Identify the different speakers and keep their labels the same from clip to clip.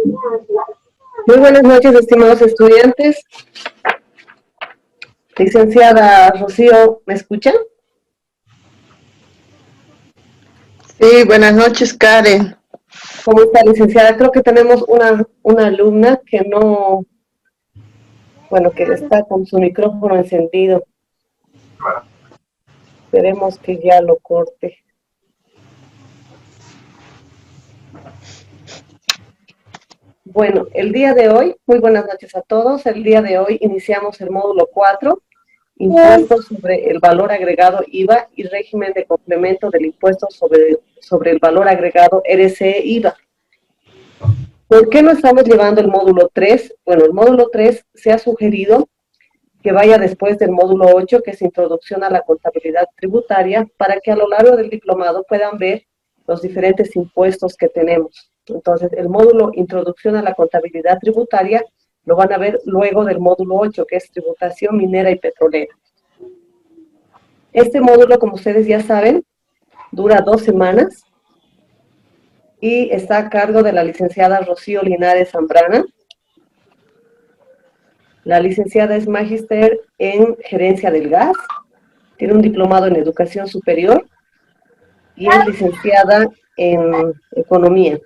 Speaker 1: Muy buenas noches, estimados estudiantes. Licenciada Rocío, ¿me escuchan?
Speaker 2: Sí, buenas noches, Karen.
Speaker 1: ¿Cómo está, licenciada? Creo que tenemos una alumna que no, bueno, que está con su micrófono encendido. Esperemos que ya lo corte. Bueno, el día de hoy, muy buenas noches a todos. El día de hoy iniciamos el módulo 4, impuestos sobre el valor agregado IVA y régimen de complemento del impuesto sobre el valor agregado RCE-IVA. ¿Por qué no estamos llevando el módulo 3? Bueno, el módulo 3 se ha sugerido que vaya después del módulo 8, que es Introducción a la Contabilidad Tributaria, para que a lo largo del diplomado puedan ver los diferentes impuestos que tenemos. Entonces, el módulo Introducción a la Contabilidad Tributaria lo van a ver luego del módulo 8, que es Tributación Minera y Petrolera. Este módulo, como ustedes ya saben, dura 2 semanas y está a cargo de la licenciada Rocío Linares Zambrana. La licenciada es magíster en gerencia del gas, tiene un diplomado en educación superior y es licenciada en economía.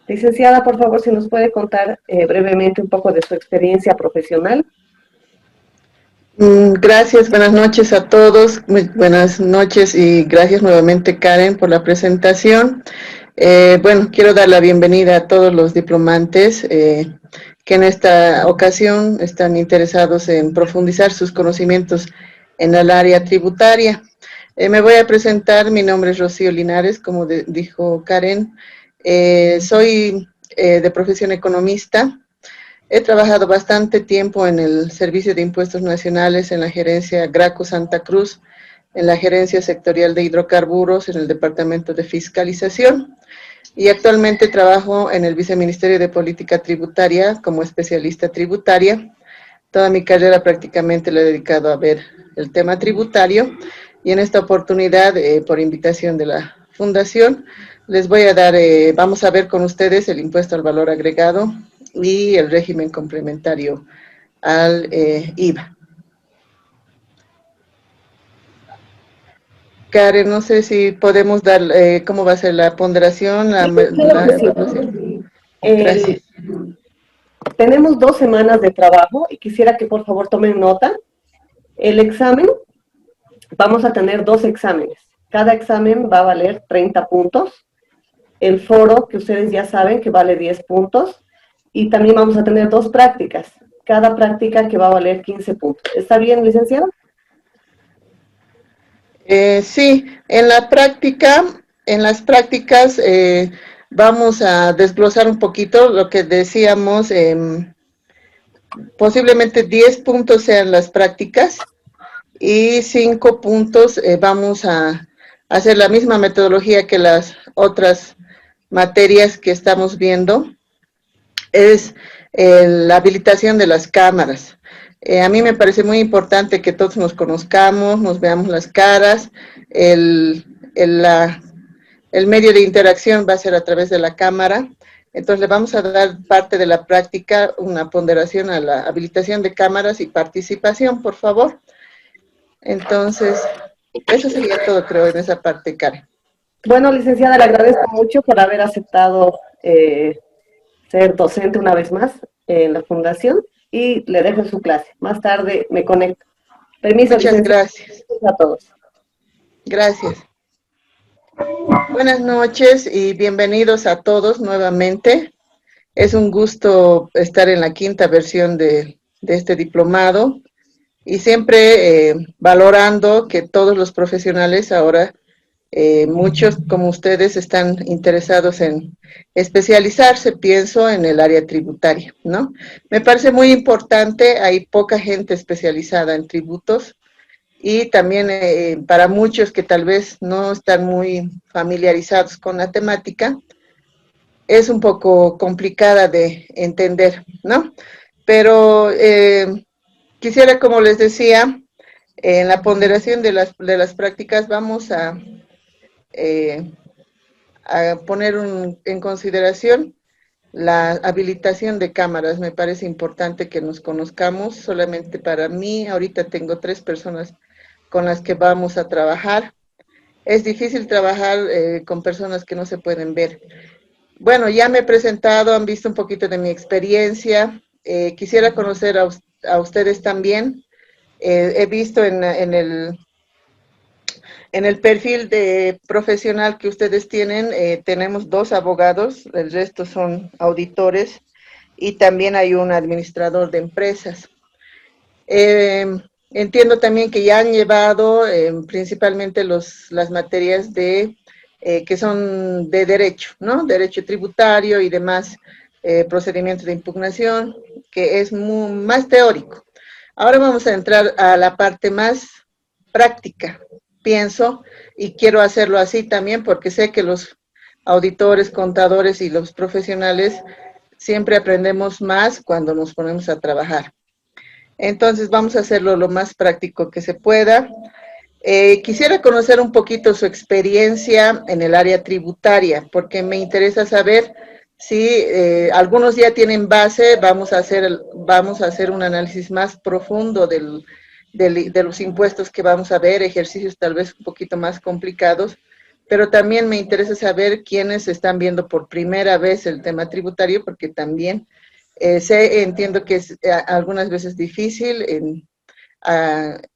Speaker 1: Licenciada, por favor, si nos puede contar brevemente un poco de su experiencia profesional.
Speaker 2: Gracias, buenas noches a todos. Muy buenas noches y gracias nuevamente, Karen, por la presentación. Bueno, quiero dar la bienvenida a todos los diplomantes que en esta ocasión están interesados en profundizar sus conocimientos en el área tributaria. Me voy a presentar, mi nombre es Rocío Linares, como dijo Karen. Soy de profesión economista. He trabajado bastante tiempo en el Servicio de Impuestos Nacionales, en la gerencia Graco Santa Cruz, en la gerencia sectorial de hidrocarburos, en el Departamento de Fiscalización, y actualmente trabajo en el Viceministerio de Política Tributaria como especialista tributaria. Toda mi carrera prácticamente la he dedicado a ver el tema tributario, y en esta oportunidad, por invitación de la Fundación, les voy a dar, vamos a ver con ustedes el impuesto al valor agregado y el régimen complementario al IVA. Karen, no sé si podemos dar, ¿cómo va a ser la ponderación, la
Speaker 1: Claro que sí.
Speaker 2: evaluación?
Speaker 1: El,
Speaker 2: Gracias.
Speaker 1: tenemos 2 semanas de trabajo y quisiera que por favor tomen nota. El examen, vamos a tener 2 exámenes. Cada examen va a valer 30 puntos. El foro, que ustedes ya saben que vale 10 puntos. Y también vamos a tener 2 prácticas. Cada práctica que va a valer 15 puntos. ¿Está bien, licenciada?
Speaker 2: Sí, en las prácticas vamos a desglosar un poquito lo que decíamos, posiblemente 10 puntos sean las prácticas y 5 puntos vamos a hacer la misma metodología que las otras materias que estamos viendo, es la habilitación de las cámaras. A mí me parece muy importante que todos nos conozcamos, nos veamos las caras, el, el, la, el medio de interacción va a ser a través de la cámara. Entonces le vamos a dar parte de la práctica, una ponderación a la habilitación de cámaras y participación, por favor. Entonces, eso sería todo, creo, en esa parte, Karen.
Speaker 1: Bueno, licenciada, le agradezco mucho por haber aceptado ser docente una vez más en la fundación y le dejo su clase. Más tarde me conecto. Permiso,
Speaker 2: Muchas
Speaker 1: licenciada,
Speaker 2: gracias.
Speaker 1: a todos.
Speaker 2: Gracias. Buenas noches y bienvenidos a todos nuevamente. Es un gusto estar en la quinta versión de este diplomado y siempre valorando que todos los profesionales ahora, muchos como ustedes, están interesados en especializarse, pienso, en el área tributaria, ¿no? Me parece muy importante, hay poca gente especializada en tributos, y también para muchos que tal vez no están muy familiarizados con la temática, es un poco complicada de entender, ¿no? Pero quisiera, como les decía, en la ponderación de las prácticas vamos a poner en consideración la habilitación de cámaras. Me parece importante que nos conozcamos. Solamente para mí, ahorita tengo 3 personas con las que vamos a trabajar. Es difícil trabajar con personas que no se pueden ver. Bueno, ya me he presentado, han visto un poquito de mi experiencia. Quisiera conocer a ustedes también. He visto en el perfil de profesional que ustedes tienen, tenemos 2 abogados, el resto son auditores y también hay un administrador de empresas. Eh, Entiendo también que ya han llevado principalmente las materias que son de derecho, ¿no? Derecho tributario y demás procedimientos de impugnación, que es más teórico. Ahora vamos a entrar a la parte más práctica, pienso, y quiero hacerlo así también porque sé que los auditores, contadores y los profesionales siempre aprendemos más cuando nos ponemos a trabajar. Entonces vamos a hacerlo lo más práctico que se pueda. Quisiera conocer un poquito su experiencia en el área tributaria, porque me interesa saber si algunos ya tienen base. Vamos a hacer un análisis más profundo de los impuestos que vamos a ver, ejercicios tal vez un poquito más complicados, pero también me interesa saber quiénes están viendo por primera vez el tema tributario, porque también entiendo que es algunas veces difícil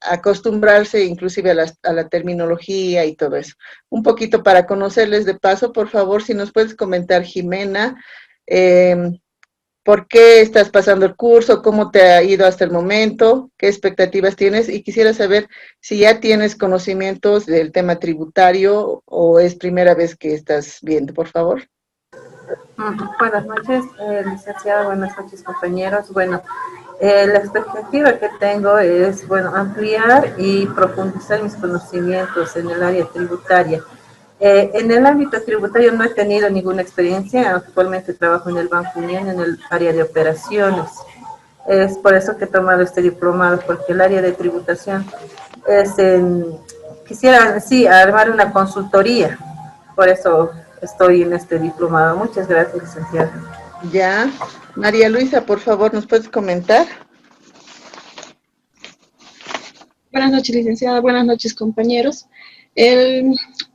Speaker 2: acostumbrarse inclusive a la terminología y todo eso. Un poquito para conocerles de paso, por favor, si nos puedes comentar, Jimena, eh, ¿por qué estás pasando el curso? ¿Cómo te ha ido hasta el momento? ¿Qué expectativas tienes? Y quisiera saber si ya tienes conocimientos del tema tributario o es primera vez que estás viendo, por favor.
Speaker 3: Buenas noches, licenciada, buenas noches, compañeros. Bueno, la expectativa que tengo es, bueno, ampliar y profundizar mis conocimientos en el área tributaria. En el ámbito tributario no he tenido ninguna experiencia. Actualmente trabajo en el Banco Unión en el área de operaciones. Es por eso que he tomado este diplomado, porque el área de tributación es quisiera, sí, armar una consultoría. Por eso estoy en este diplomado. Muchas gracias, licenciada.
Speaker 2: Ya. María Luisa, por favor, ¿nos puedes comentar?
Speaker 4: Buenas noches, licenciada. Buenas noches, compañeros. El,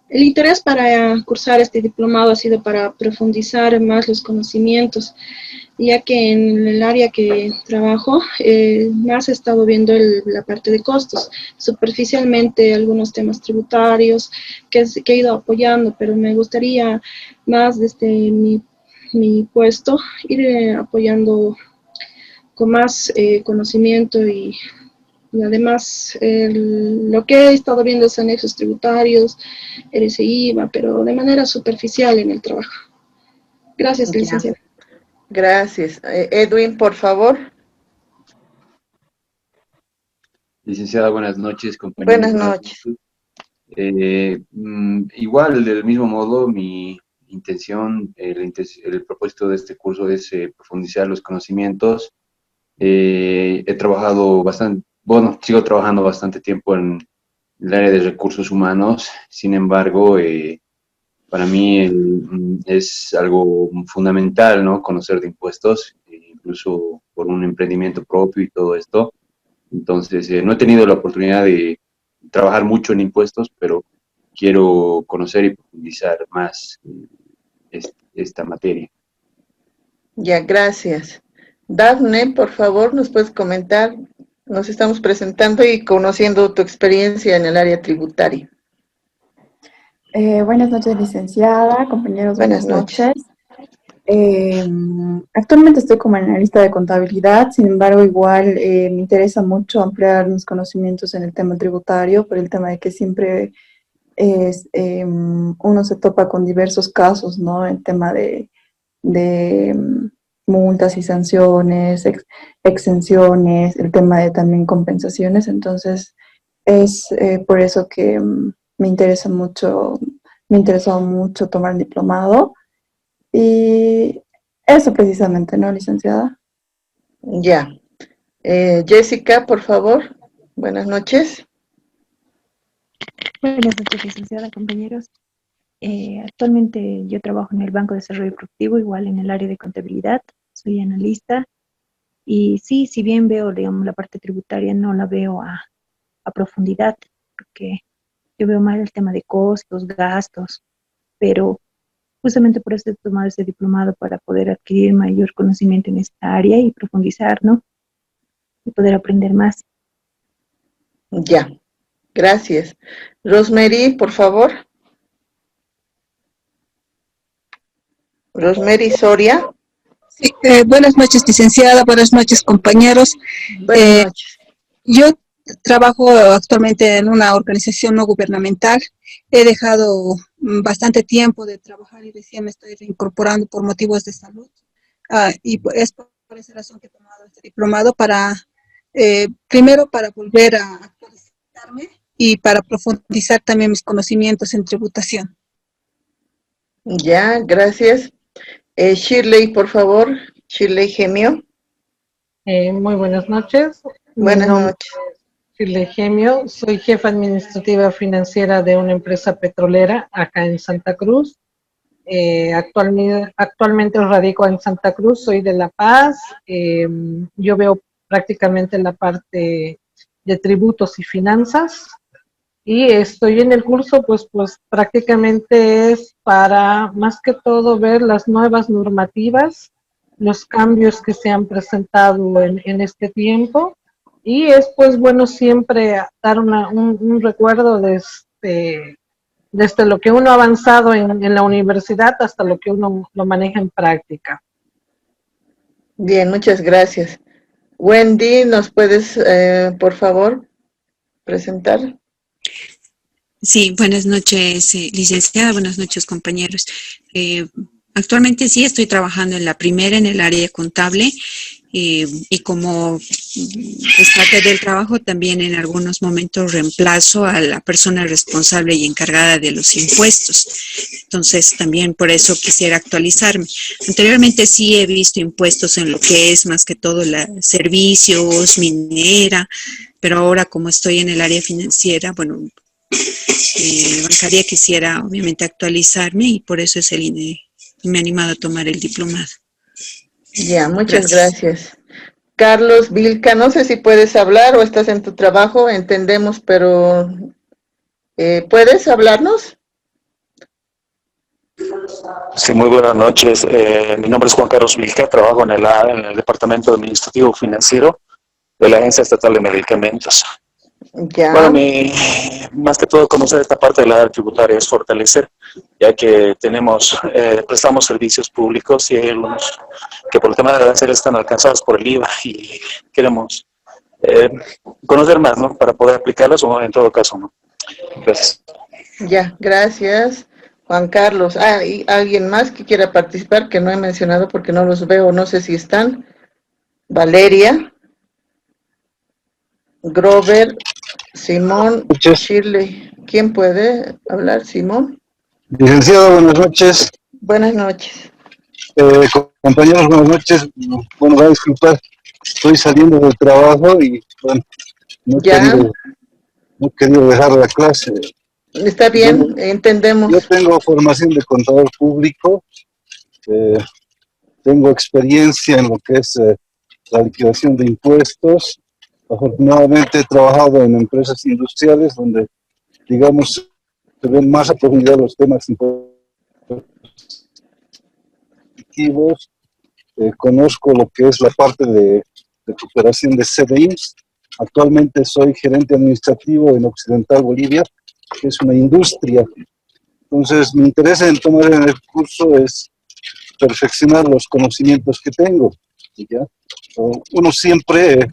Speaker 4: el interés para cursar este diplomado ha sido para profundizar más los conocimientos, ya que en el área que trabajo más he estado viendo la parte de costos, superficialmente algunos temas tributarios que he ido apoyando, pero me gustaría más desde mi puesto ir apoyando con más conocimiento y además, lo que he estado viendo es anexos tributarios, RSI, IVA, pero de manera superficial en el trabajo. Gracias,
Speaker 2: Ya.
Speaker 4: licenciada.
Speaker 2: Gracias. Edwin, por favor.
Speaker 5: Licenciada, buenas noches, compañeros.
Speaker 2: Buenas noches.
Speaker 5: Igual, del mismo modo, mi intención, el propósito de este curso es profundizar los conocimientos. He trabajado bastante, bueno, sigo trabajando bastante tiempo en el área de recursos humanos. Sin embargo, para mí es algo fundamental, ¿no? Conocer de impuestos, incluso por un emprendimiento propio y todo esto. Entonces, no he tenido la oportunidad de trabajar mucho en impuestos, pero quiero conocer y profundizar más esta materia.
Speaker 2: Ya, gracias. Dafne, por favor, ¿nos puedes comentar? Nos estamos presentando y conociendo tu experiencia en el área tributaria.
Speaker 6: Buenas noches, licenciada, compañeros,
Speaker 2: Buenas
Speaker 6: buenas
Speaker 2: noches.
Speaker 6: noches. Actualmente estoy como analista de contabilidad, sin embargo, igual me interesa mucho ampliar mis conocimientos en el tema tributario, por el tema de que siempre uno se topa con diversos casos, ¿no? El tema de multas y sanciones, exenciones, el tema de también compensaciones. Entonces es por eso que me interesa mucho, me interesó mucho tomar el diplomado y eso precisamente, ¿no, licenciada?
Speaker 2: Ya. Jessica, por favor. Buenas noches.
Speaker 7: Buenas noches, licenciada, compañeros. Actualmente yo trabajo en el Banco de Desarrollo Productivo, igual en el área de contabilidad, soy analista y sí, si bien veo, digamos, la parte tributaria, no la veo a profundidad, porque yo veo más el tema de costos, gastos, pero justamente por eso he tomado este diplomado para poder adquirir mayor conocimiento en esta área y profundizar, ¿no? Y poder aprender más.
Speaker 2: Ya, gracias. Rosemary, por favor. Rosemary Soria.
Speaker 8: Sí, buenas noches, licenciada, buenas noches, compañeros.
Speaker 2: Buenas noches.
Speaker 8: Yo trabajo actualmente en una organización no gubernamental. He dejado bastante tiempo de trabajar y recién me estoy reincorporando por motivos de salud. Es por esa razón que he tomado este diplomado para, primero, para volver a actualizarme y para profundizar también mis conocimientos en tributación.
Speaker 2: Ya, gracias. Shirley, por favor. Shirley Gemio.
Speaker 9: Muy buenas noches.
Speaker 2: Buenas noches.
Speaker 9: Mi nombre es Shirley Gemio. Soy jefa administrativa financiera de una empresa petrolera acá en Santa Cruz. Actualmente radico en Santa Cruz, soy de La Paz. Yo veo prácticamente la parte de tributos y finanzas. Y estoy en el curso, pues prácticamente es para, más que todo, ver las nuevas normativas, los cambios que se han presentado en este tiempo. Y es, pues, bueno, siempre dar un recuerdo desde lo que uno ha avanzado en la universidad hasta lo que uno lo maneja en práctica.
Speaker 2: Bien, muchas gracias. Wendy, ¿nos puedes, por favor, presentar?
Speaker 10: Sí, buenas noches, licenciada, buenas noches, compañeros. Actualmente sí estoy trabajando en la primera, en el área contable, y como es parte del trabajo, también en algunos momentos reemplazo a la persona responsable y encargada de los impuestos. Entonces, también por eso quisiera actualizarme. Anteriormente sí he visto impuestos en lo que es más que todo servicios, minera, pero ahora como estoy en el área financiera, bueno, bancaria, quisiera obviamente actualizarme y por eso es me he animado a tomar el diplomado.
Speaker 2: Ya, muchas gracias. Carlos Vilca, no sé si puedes hablar o estás en tu trabajo, entendemos, pero ¿puedes hablarnos?
Speaker 11: Sí, muy buenas noches. Mi nombre es Juan Carlos Vilca, trabajo en el Departamento Administrativo Financiero de la Agencia Estatal de Medicamentos.
Speaker 2: Ya.
Speaker 11: Bueno, más que todo conocer esta parte de la área tributaria es fortalecer, ya que prestamos servicios públicos y hay algunos que por el tema de aranceles están alcanzados por el IVA y queremos conocer más, ¿no? Para poder aplicarlos o en todo caso, ¿no? Gracias.
Speaker 2: Ya, gracias. Juan Carlos, ¿y alguien más que quiera participar que no he mencionado porque no los veo, no sé si están? Valeria, Grover, Simón, Shirley. ¿Quién puede hablar? Simón.
Speaker 12: Licenciado, buenas noches.
Speaker 2: Buenas noches.
Speaker 12: Compañeros, buenas noches. Bueno, voy a disculpar, estoy saliendo del trabajo y bueno, no he querido dejar la clase.
Speaker 2: Está bien, bueno, entendemos.
Speaker 12: Yo tengo formación de contador público, tengo experiencia en lo que es la liquidación de impuestos. Afortunadamente he trabajado en empresas industriales donde, digamos, se ven más a profundidad los temas impositivos. Conozco lo que es la parte de recuperación de CDIs. Actualmente soy gerente administrativo en Occidental Bolivia, que es una industria. Entonces, mi interés en tomar el curso es perfeccionar los conocimientos que tengo. ¿Ya? Uno siempre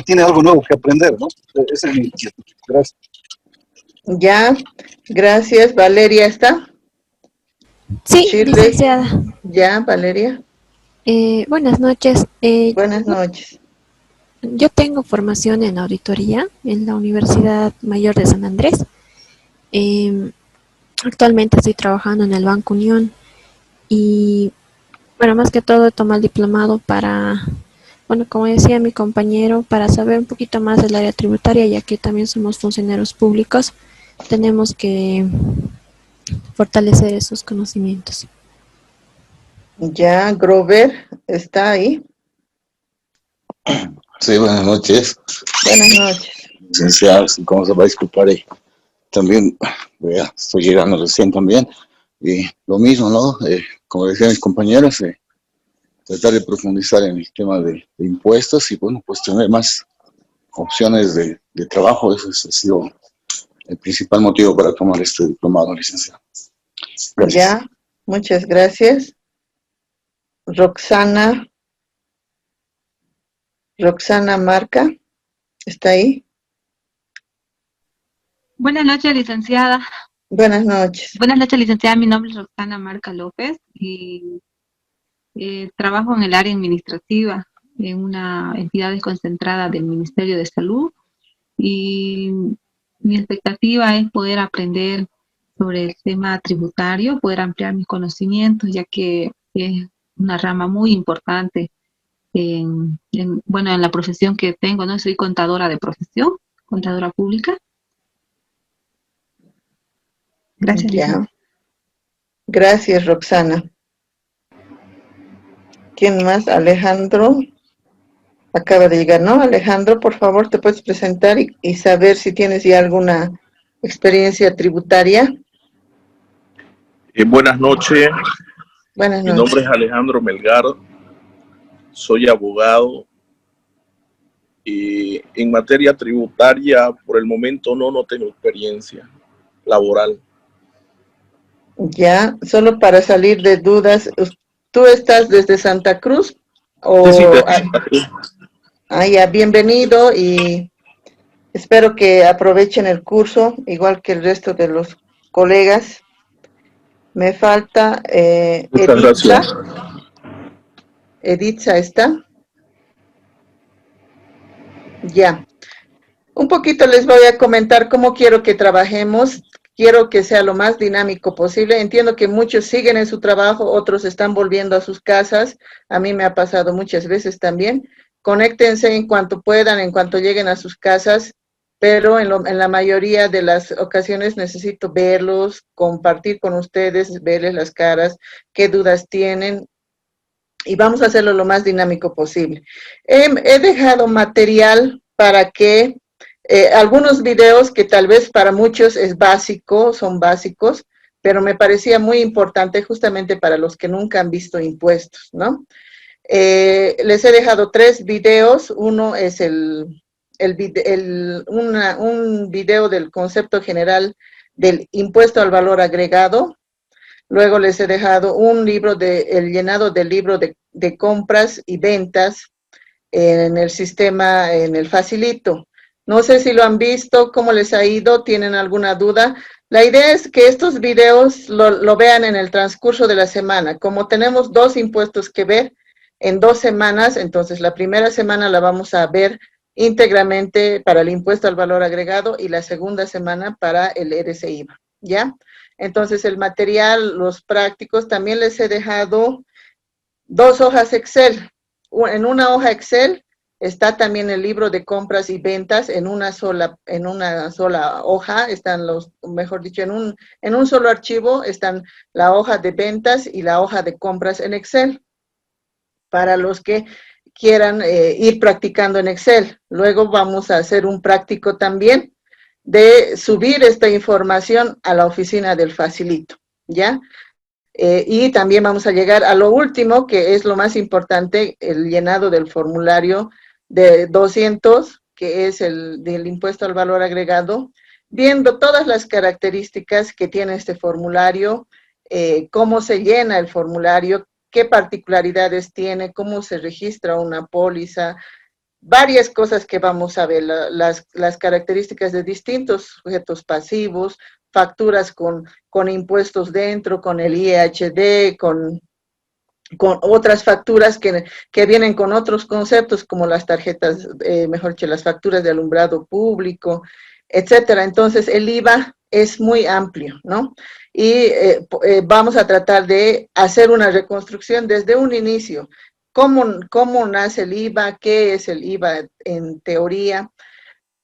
Speaker 12: tiene algo nuevo que aprender, ¿no? Ese es mi inquietud. Gracias.
Speaker 2: Ya, gracias. ¿Valeria está?
Speaker 13: Sí, licenciada.
Speaker 2: Ya, Valeria.
Speaker 13: Buenas noches.
Speaker 2: Buenas noches.
Speaker 13: Yo tengo formación en auditoría en la Universidad Mayor de San Andrés. Actualmente estoy trabajando en el Banco Unión y, bueno, más que todo tomar el diplomado para, bueno, como decía mi compañero, para saber un poquito más del área tributaria, ya que también somos funcionarios públicos. Tenemos que fortalecer esos conocimientos.
Speaker 2: Ya, Grover, ¿está ahí?
Speaker 14: Sí, buenas noches.
Speaker 2: Buenas noches.
Speaker 14: Licenciado, ¿cómo se va a disculpar? También, estoy llegando recién también. Y lo mismo, ¿no? Como decían mis compañeros, tratar de profundizar en el tema de impuestos y, bueno, pues tener más opciones de trabajo. Eso ha sido el principal motivo para tomar este diplomado, licenciado. Gracias.
Speaker 2: Ya, muchas gracias. Roxana Marca, ¿está ahí?
Speaker 15: Buenas noches, licenciada.
Speaker 2: Buenas noches.
Speaker 15: Buenas noches, licenciada. Mi nombre es Roxana Marca López y trabajo en el área administrativa en una entidad desconcentrada del Ministerio de Salud y mi expectativa es poder aprender sobre el tema tributario, poder ampliar mis conocimientos, ya que es una rama muy importante en la profesión que tengo, ¿no? Soy contadora de profesión, contadora pública. Gracias, licenciada.
Speaker 2: Gracias, Roxana. ¿Quién más? Alejandro. Acaba de llegar, ¿no? Alejandro, por favor, te puedes presentar y saber si tienes ya alguna experiencia tributaria.
Speaker 16: Buenas noches.
Speaker 2: Buenas noches.
Speaker 16: Mi nombre es Alejandro Melgar. Soy abogado. Y en materia tributaria, por el momento no tengo experiencia laboral.
Speaker 2: Ya, solo para salir de dudas, ¿tú estás desde Santa Cruz?
Speaker 16: Sí, desde Santa Cruz.
Speaker 2: Ya, bienvenido y espero que aprovechen el curso, igual que el resto de los colegas. Me falta Editza. Editza, ¿está? Ya. Un poquito les voy a comentar cómo quiero que trabajemos. Quiero que sea lo más dinámico posible. Entiendo que muchos siguen en su trabajo, otros están volviendo a sus casas. A mí me ha pasado muchas veces también. Conéctense en cuanto puedan, en cuanto lleguen a sus casas, pero en la mayoría de las ocasiones necesito verlos, compartir con ustedes, verles las caras, qué dudas tienen, y vamos a hacerlo lo más dinámico posible. He dejado material para que algunos videos que tal vez para muchos es básico, son básicos, pero me parecía muy importante justamente para los que nunca han visto impuestos, ¿no? Les he dejado 3 videos. Uno es un video del concepto general del impuesto al valor agregado. Luego les he dejado un libro el llenado del libro de compras y ventas en el sistema, en el Facilito. No sé si lo han visto, cómo les ha ido, tienen alguna duda. La idea es que estos videos lo vean en el transcurso de la semana. Como tenemos 2 impuestos que ver en 2 semanas, entonces la primera semana la vamos a ver íntegramente para el impuesto al valor agregado y la segunda semana para el RC-IVA, ¿ya? Entonces el material, los prácticos, también les he dejado 2 hojas Excel. En una hoja Excel está también el libro de compras y ventas en una sola hoja, están mejor dicho, en un solo archivo están la hoja de ventas y la hoja de compras en Excel, para los que quieran ir practicando en Excel. Luego vamos a hacer un práctico también de subir esta información a la oficina del Facilito, ¿ya? Y también vamos a llegar a lo último, que es lo más importante, el llenado del formulario de 200, que es el del impuesto al valor agregado, viendo todas las características que tiene este formulario, cómo se llena el formulario, qué particularidades tiene, cómo se registra una póliza, varias cosas que vamos a ver, las características de distintos sujetos pasivos, facturas con impuestos dentro, con el IHD, con otras facturas que vienen con otros conceptos, como las tarjetas, mejor dicho, las facturas de alumbrado público, etcétera. Entonces, el IVA es muy amplio, ¿no? Y vamos a tratar de hacer una reconstrucción desde un inicio. ¿Cómo nace el IVA? ¿Qué es el IVA en teoría?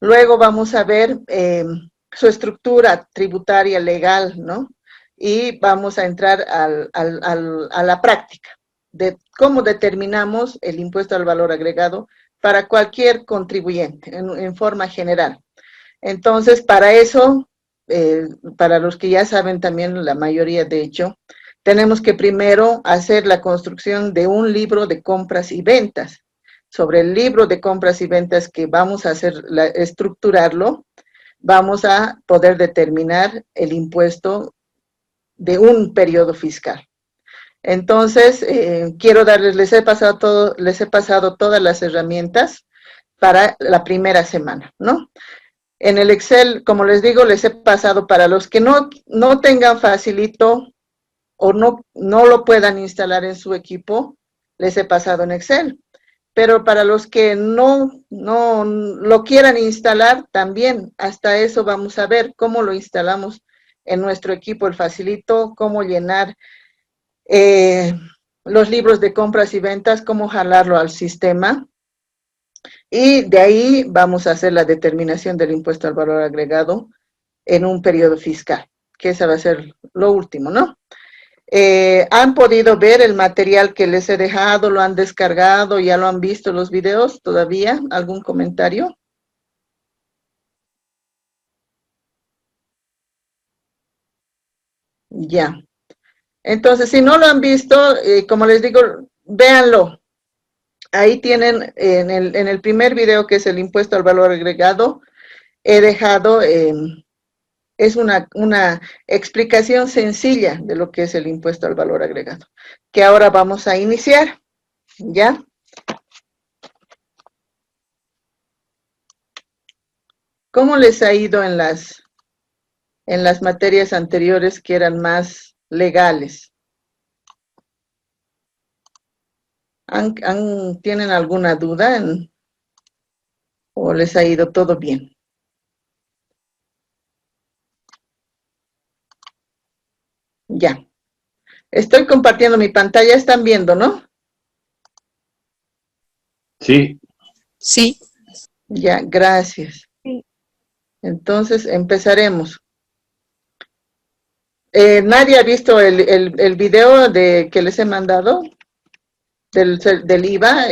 Speaker 2: Luego vamos a ver su estructura tributaria legal, ¿no? y vamos a entrar a la práctica de cómo determinamos el impuesto al valor agregado para cualquier contribuyente en forma general. Entonces, para eso, para los que ya saben también, la mayoría de hecho, tenemos que primero hacer la construcción de un libro de compras y ventas. Sobre el libro de compras y ventas que vamos a hacer, estructurarlo, vamos a poder determinar el impuesto de un periodo fiscal. Entonces, quiero darles, les he pasado todas las herramientas para la primera semana, ¿no? En el Excel, como les digo, les he pasado para los que no tengan Facilito o no lo puedan instalar en su equipo, les he pasado en Excel. Pero para los que no lo quieran instalar, también hasta eso vamos a ver cómo lo instalamos en nuestro equipo, el Facilito, cómo llenar los libros de compras y ventas, cómo jalarlo al sistema. Y de ahí vamos a hacer la determinación del impuesto al valor agregado en un periodo fiscal, que esa va a ser lo último, ¿no? ¿Han podido ver el material que les he dejado? ¿Lo han descargado? ¿Ya lo han visto los videos todavía? ¿Algún comentario? Ya. Entonces, si no lo han visto, como les digo, véanlo. Ahí tienen en el primer video, que es el impuesto al valor agregado, he dejado, es una explicación sencilla de lo que es el impuesto al valor agregado, que ahora vamos a iniciar, ¿ya? ¿Cómo les ha ido en las materias anteriores que eran más legales? ¿Tienen alguna duda o les ha ido todo bien? Ya. Estoy compartiendo mi pantalla, están viendo, ¿no?
Speaker 5: Sí.
Speaker 10: Sí.
Speaker 2: Ya, gracias.
Speaker 7: Sí.
Speaker 2: Entonces, empezaremos. ¿Nadie ha visto el video que les he mandado? Del IVA,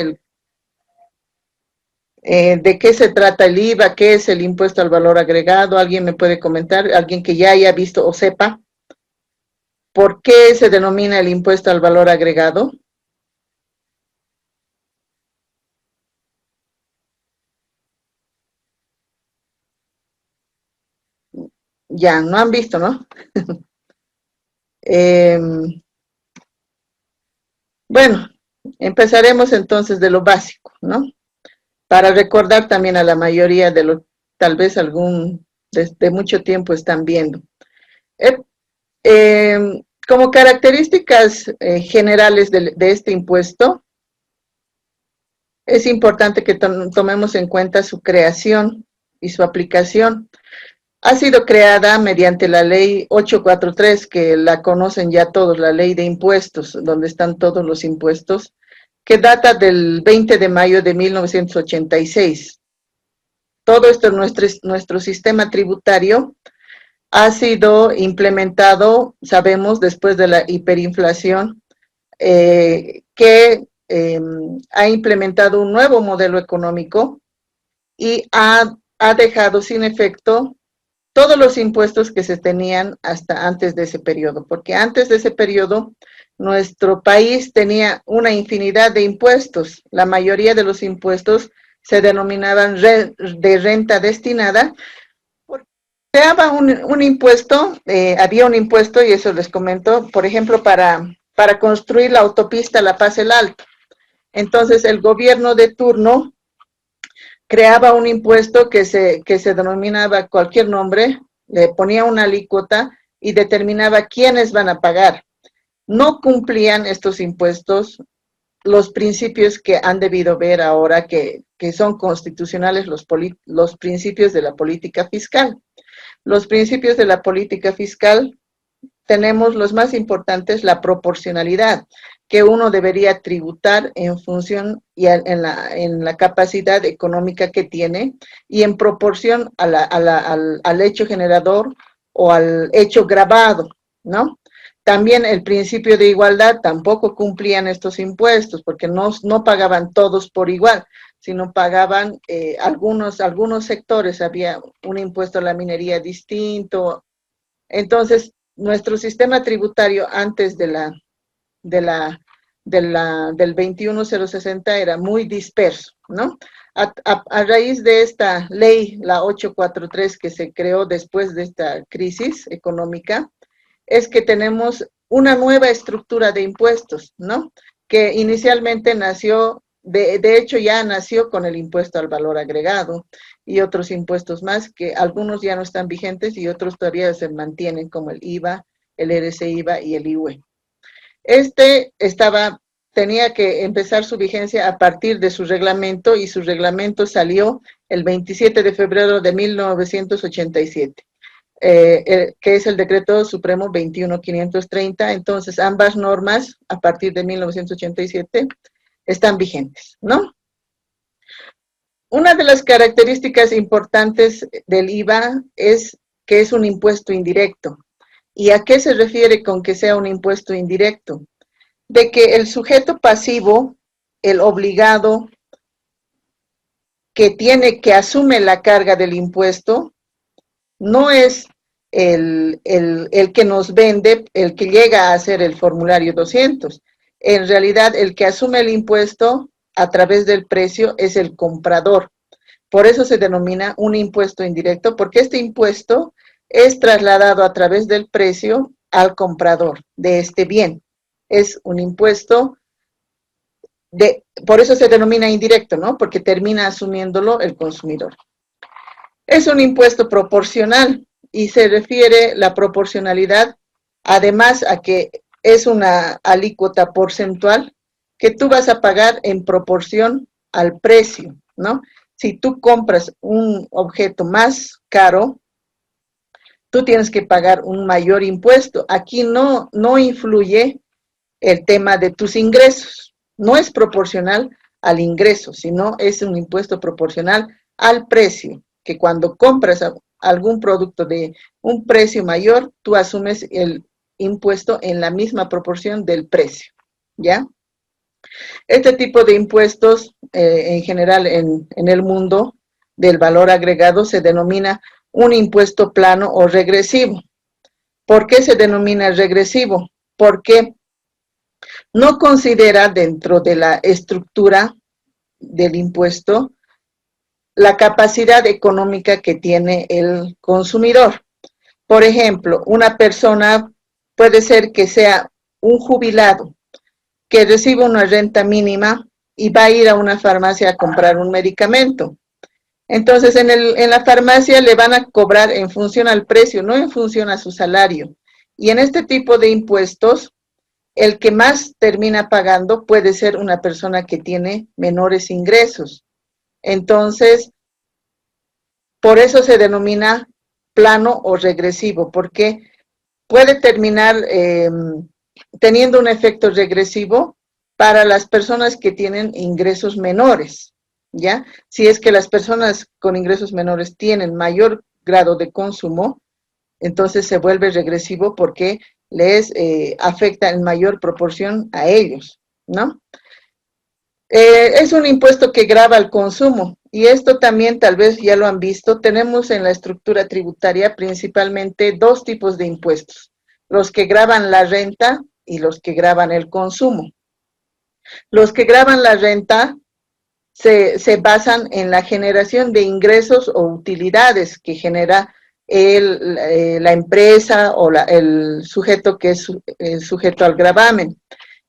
Speaker 2: ¿de qué se trata el IVA? ¿Qué es el impuesto al valor agregado? ¿Alguien me puede comentar? ¿Alguien que ya haya visto o sepa por qué se denomina el impuesto al valor agregado? Ya, no han visto, ¿no? Bueno, empezaremos entonces de lo básico, ¿no? Para recordar también a la mayoría de los, tal vez de mucho tiempo están viendo. Como características generales de este impuesto, es importante que tomemos en cuenta su creación y su aplicación. Ha sido creada mediante la ley 843, que la conocen ya todos, la ley de impuestos, donde están todos los impuestos, que data del 20 de mayo de 1986. Todo esto, nuestro sistema tributario, ha sido implementado, sabemos, después de la hiperinflación, que ha implementado un nuevo modelo económico y ha dejado sin efecto todos los impuestos que se tenían hasta antes de ese periodo, porque antes de ese periodo nuestro país tenía una infinidad de impuestos. La mayoría de los impuestos se denominaban de renta destinada. Creaba un impuesto, había un impuesto, y eso les comento, por ejemplo, para construir la autopista La Paz el Alto. Entonces, el gobierno de turno creaba un impuesto que se denominaba cualquier nombre, le ponía una alícuota y determinaba quiénes van a pagar. No cumplían estos impuestos los principios que han debido ver ahora que son constitucionales, los principios de la política fiscal. Los principios de la política fiscal, tenemos los más importantes, la proporcionalidad, que uno debería tributar en función y en la capacidad económica que tiene y en proporción al hecho generador o al hecho gravado, ¿no? También el principio de igualdad tampoco cumplían estos impuestos, porque no pagaban todos por igual, sino pagaban algunos sectores, había un impuesto a la minería distinto. Entonces, nuestro sistema tributario antes del 21060 era muy disperso, ¿no? A raíz de esta ley, la 843, que se creó después de esta crisis económica, es que tenemos una nueva estructura de impuestos, ¿no? Que inicialmente nació, de hecho ya nació con el impuesto al valor agregado y otros impuestos más, que algunos ya no están vigentes y otros todavía se mantienen, como el IVA, el RCIVA y el IUE. Tenía que empezar su vigencia a partir de su reglamento, y su reglamento salió el 27 de febrero de 1987. Que es el Decreto Supremo 21530. Entonces, ambas normas, a partir de 1987, están vigentes, ¿no? Una de las características importantes del IVA es que es un impuesto indirecto. ¿Y a qué se refiere con que sea un impuesto indirecto? De que el sujeto pasivo, el obligado, que asume la carga del impuesto, no es el que nos vende, el que llega a hacer el formulario 200. En realidad, el que asume el impuesto a través del precio es el comprador. Por eso se denomina un impuesto indirecto, porque este impuesto es trasladado a través del precio al comprador de este bien. Es un impuesto por eso se denomina indirecto, ¿no? Porque termina asumiéndolo el consumidor. Es un impuesto proporcional y se refiere la proporcionalidad, además a que es una alícuota porcentual que tú vas a pagar en proporción al precio, ¿no? Si tú compras un objeto más caro, tú tienes que pagar un mayor impuesto. Aquí no influye el tema de tus ingresos, no es proporcional al ingreso, sino es un impuesto proporcional al precio, que cuando compras algún producto de un precio mayor, tú asumes el impuesto en la misma proporción del precio, ¿ya? Este tipo de impuestos, en general en el mundo del valor agregado, se denomina un impuesto plano o regresivo. ¿Por qué se denomina regresivo? Porque no considera dentro de la estructura del impuesto la capacidad económica que tiene el consumidor. Por ejemplo, una persona puede ser que sea un jubilado que recibe una renta mínima y va a ir a una farmacia a comprar un medicamento. Entonces, en la farmacia le van a cobrar en función al precio, no en función a su salario. Y en este tipo de impuestos, el que más termina pagando puede ser una persona que tiene menores ingresos. Entonces, por eso se denomina plano o regresivo, porque puede terminar teniendo un efecto regresivo para las personas que tienen ingresos menores, ¿ya? Si es que las personas con ingresos menores tienen mayor grado de consumo, entonces se vuelve regresivo porque les afecta en mayor proporción a ellos, ¿no? Es un impuesto que grava el consumo, y esto también tal vez ya lo han visto. Tenemos en la estructura tributaria principalmente dos tipos de impuestos: los que gravan la renta y los que gravan el consumo. Los que gravan la renta se basan en la generación de ingresos o utilidades que genera la empresa o el sujeto que es sujeto al gravamen.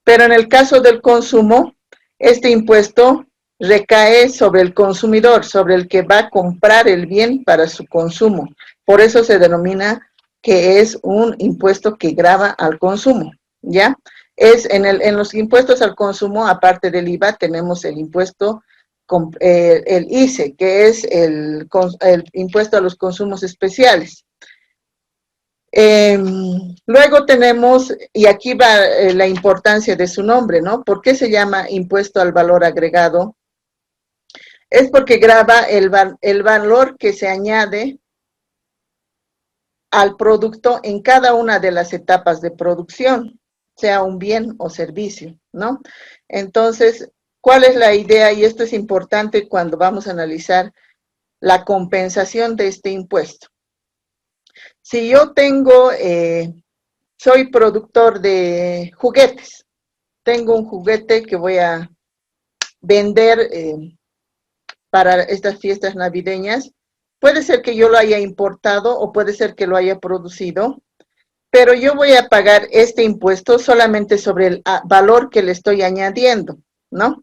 Speaker 2: Pero en el caso del consumo, este impuesto recae sobre el consumidor, sobre el que va a comprar el bien para su consumo. Por eso se denomina que es un impuesto que grava al consumo, ¿ya? En los impuestos al consumo, aparte del IVA, tenemos el impuesto, el ICE, que es el impuesto a los consumos especiales. Luego tenemos, y aquí va la importancia de su nombre, ¿no? ¿Por qué se llama impuesto al valor agregado? Es porque grava el valor que se añade al producto en cada una de las etapas de producción, sea un bien o servicio, ¿no? Entonces, ¿cuál es la idea? Y esto es importante cuando vamos a analizar la compensación de este impuesto. Si yo tengo, soy productor de juguetes, tengo un juguete que voy a vender para estas fiestas navideñas, puede ser que yo lo haya importado o puede ser que lo haya producido, pero yo voy a pagar este impuesto solamente sobre el valor que le estoy añadiendo, ¿no?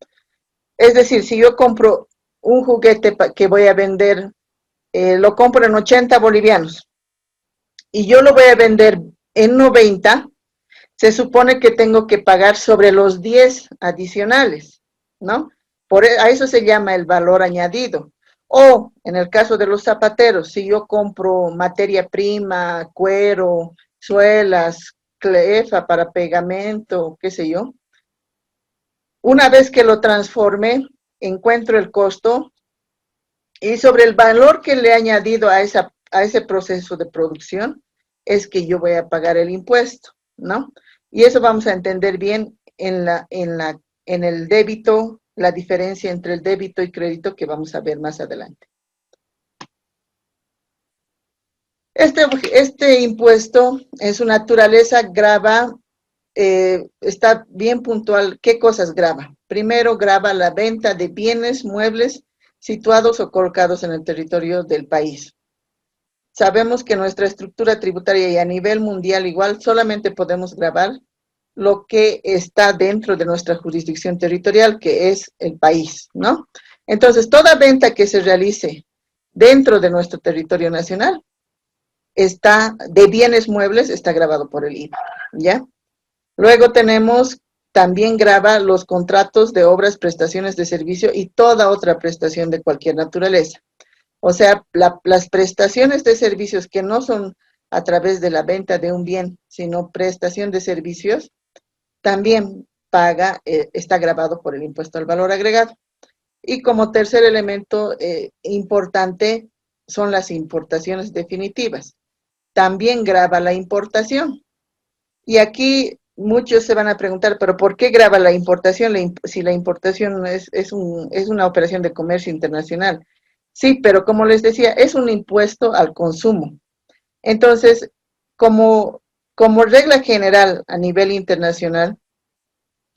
Speaker 2: Es decir, si yo compro un juguete que voy a vender, lo compro en 80 bolivianos y yo lo voy a vender en 90, se supone que tengo que pagar sobre los 10 adicionales, ¿no? A eso se llama el valor añadido. O, en el caso de los zapateros, si yo compro materia prima, cuero, suelas, clefa para pegamento, qué sé yo, una vez que lo transforme, encuentro el costo y sobre el valor que le he añadido a ese proceso de producción, es que yo voy a pagar el impuesto, ¿no? Y eso vamos a entender bien en el débito, la diferencia entre el débito y crédito que vamos a ver más adelante. Este impuesto en su naturaleza grava, está bien puntual, ¿qué cosas grava? Primero grava la venta de bienes muebles situados o colocados en el territorio del país. Sabemos que nuestra estructura tributaria y a nivel mundial igual solamente podemos gravar lo que está dentro de nuestra jurisdicción territorial, que es el país, ¿no? Entonces, toda venta que se realice dentro de nuestro territorio nacional de bienes muebles está gravado por el IVA, ¿ya? Luego tenemos, también grava los contratos de obras, prestaciones de servicio y toda otra prestación de cualquier naturaleza. O sea, las prestaciones de servicios que no son a través de la venta de un bien, sino prestación de servicios, también está gravado por el impuesto al valor agregado. Y como tercer elemento importante son las importaciones definitivas. También grava la importación. Y aquí muchos se van a preguntar, ¿pero por qué grava la importación si la importación es una operación de comercio internacional? Sí, pero como les decía, es un impuesto al consumo. Entonces, como regla general a nivel internacional,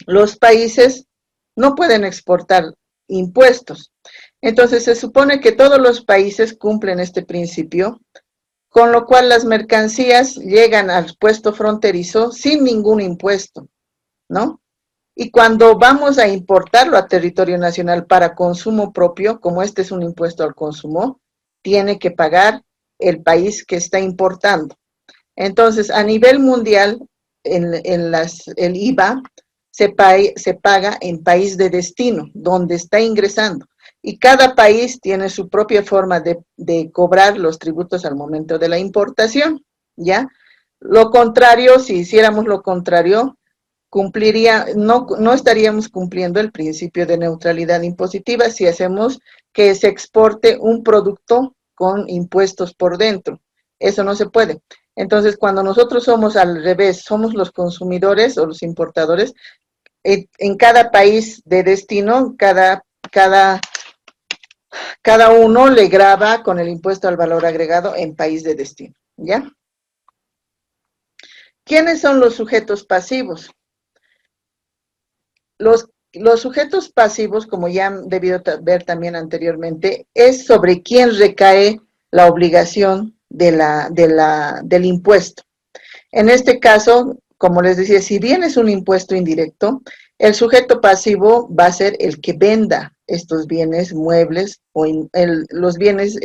Speaker 2: los países no pueden exportar impuestos. Entonces, se supone que todos los países cumplen este principio, con lo cual las mercancías llegan al puesto fronterizo sin ningún impuesto, ¿no? Y cuando vamos a importarlo a territorio nacional para consumo propio, como este es un impuesto al consumo, tiene que pagar el país que está importando. Entonces, a nivel mundial, el IVA se paga en país de destino, donde está ingresando. Y cada país tiene su propia forma de cobrar los tributos al momento de la importación, ¿ya? Lo contrario, si hiciéramos lo contrario, no estaríamos cumpliendo el principio de neutralidad impositiva si hacemos que se exporte un producto con impuestos por dentro. Eso no se puede. Entonces, cuando nosotros somos al revés, somos los consumidores o los importadores, en cada país de destino, cada uno le grava con el impuesto al valor agregado en país de destino, ¿ya? ¿Quiénes son los sujetos pasivos? Los sujetos pasivos, como ya han debido ver también anteriormente, es sobre quién recae la obligación del impuesto. En este caso, como les decía, si bien es un impuesto indirecto, el sujeto pasivo va a ser el que venda estos bienes muebles o los bienes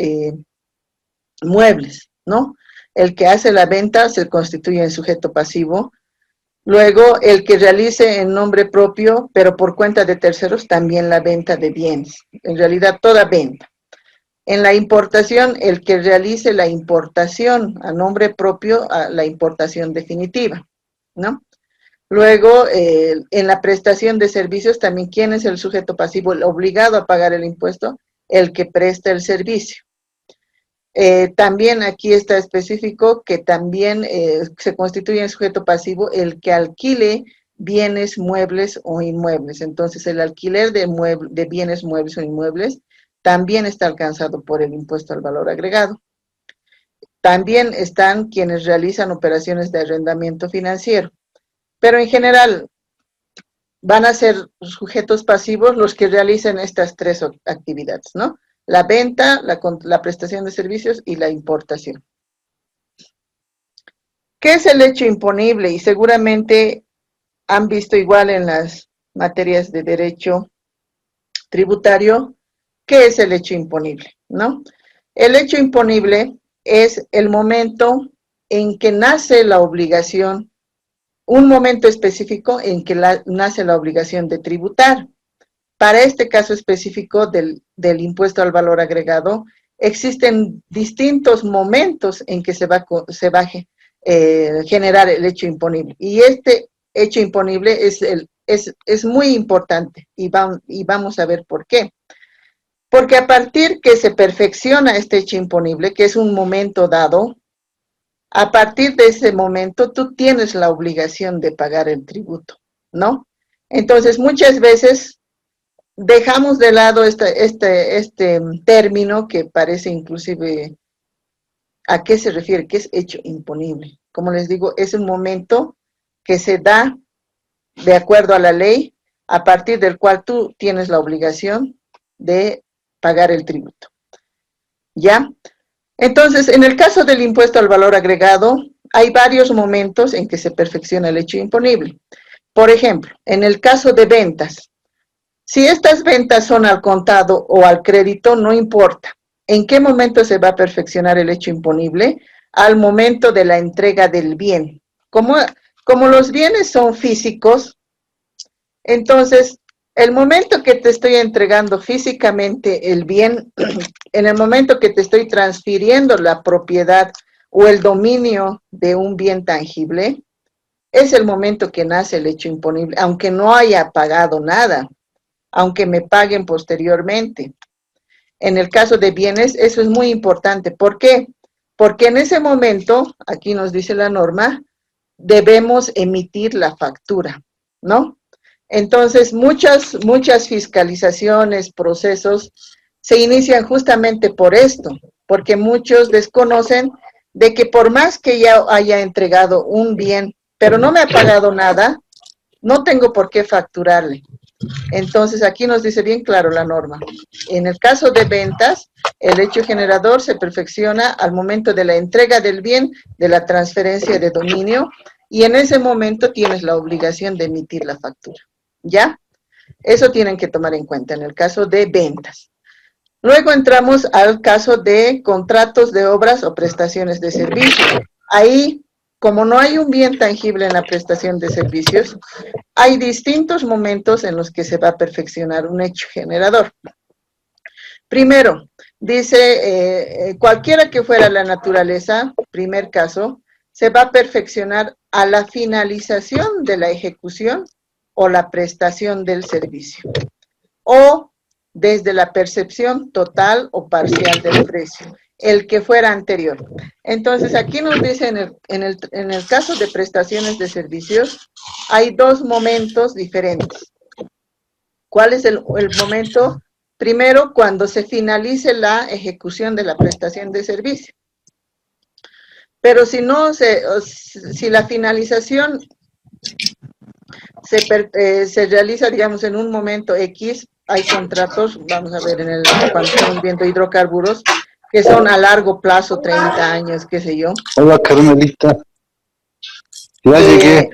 Speaker 2: muebles, ¿no? El que hace la venta se constituye en sujeto pasivo. Luego, el que realice en nombre propio, pero por cuenta de terceros, también la venta de bienes. En realidad, toda venta. En la importación, el que realice la importación a nombre propio, la importación definitiva, ¿no? Luego, en la prestación de servicios, también, ¿quién es el sujeto pasivo? El obligado a pagar el impuesto, el que presta el servicio. También aquí está específico que también se constituye en sujeto pasivo el que alquile bienes muebles o inmuebles. Entonces, el alquiler de bienes muebles o inmuebles también está alcanzado por el impuesto al valor agregado. También están quienes realizan operaciones de arrendamiento financiero. Pero en general, van a ser sujetos pasivos los que realicen estas tres actividades, ¿no? La venta, la prestación de servicios y la importación. ¿Qué es el hecho imponible? Y seguramente han visto igual en las materias de derecho tributario, ¿qué es el hecho imponible? ¿No? El hecho imponible es el momento en que nace la obligación, un momento específico en que nace la obligación de tributar. Para este caso específico del impuesto al valor agregado, existen distintos momentos en que se va a generar el hecho imponible. Y este hecho imponible es muy importante y vamos a ver por qué. Porque a partir que se perfecciona este hecho imponible, que es un momento dado, a partir de ese momento tú tienes la obligación de pagar el tributo, ¿no? Entonces, muchas veces dejamos de lado este término que parece inclusive, ¿a qué se refiere? ¿Qué es hecho imponible? Como les digo, es un momento que se da de acuerdo a la ley, a partir del cual tú tienes la obligación de pagar el tributo. ¿Ya? Entonces, en el caso del impuesto al valor agregado, hay varios momentos en que se perfecciona el hecho imponible. Por ejemplo, en el caso de ventas, si estas ventas son al contado o al crédito, no importa. ¿En qué momento se va a perfeccionar el hecho imponible? Al momento de la entrega del bien. Como los bienes son físicos, entonces, el momento que te estoy entregando físicamente el bien, en el momento que te estoy transfiriendo la propiedad o el dominio de un bien tangible, es el momento que nace el hecho imponible, aunque no haya pagado nada, aunque me paguen posteriormente. En el caso de bienes, eso es muy importante. ¿Por qué? Porque en ese momento, aquí nos dice la norma, debemos emitir la factura, ¿no? Entonces, muchas fiscalizaciones, procesos, se inician justamente por esto, porque muchos desconocen de que por más que ya haya entregado un bien, pero no me ha pagado nada, no tengo por qué facturarle. Entonces, aquí nos dice bien claro la norma. En el caso de ventas, el hecho generador se perfecciona al momento de la entrega del bien, de la transferencia de dominio, y en ese momento tienes la obligación de emitir la factura. ¿Ya? Eso tienen que tomar en cuenta en el caso de ventas. Luego entramos al caso de contratos de obras o prestaciones de servicios. Ahí, como no hay un bien tangible en la prestación de servicios, hay distintos momentos en los que se va a perfeccionar un hecho generador. Primero, dice, cualquiera que fuera la naturaleza, primer caso, se va a perfeccionar a la finalización de la ejecución o la prestación del servicio, o desde la percepción total o parcial del precio, el que fuera anterior. Entonces, aquí nos dice en el caso de prestaciones de servicios, hay dos momentos diferentes. ¿Cuál es el momento? Primero, cuando se finalice la ejecución de la prestación de servicio. Pero si la finalización se realiza, digamos, en un momento X, hay contratos, vamos a ver, cuando estamos viendo hidrocarburos, que son a largo plazo, 30 años, qué sé yo.
Speaker 12: Hola, Carmelita. Ya llegué.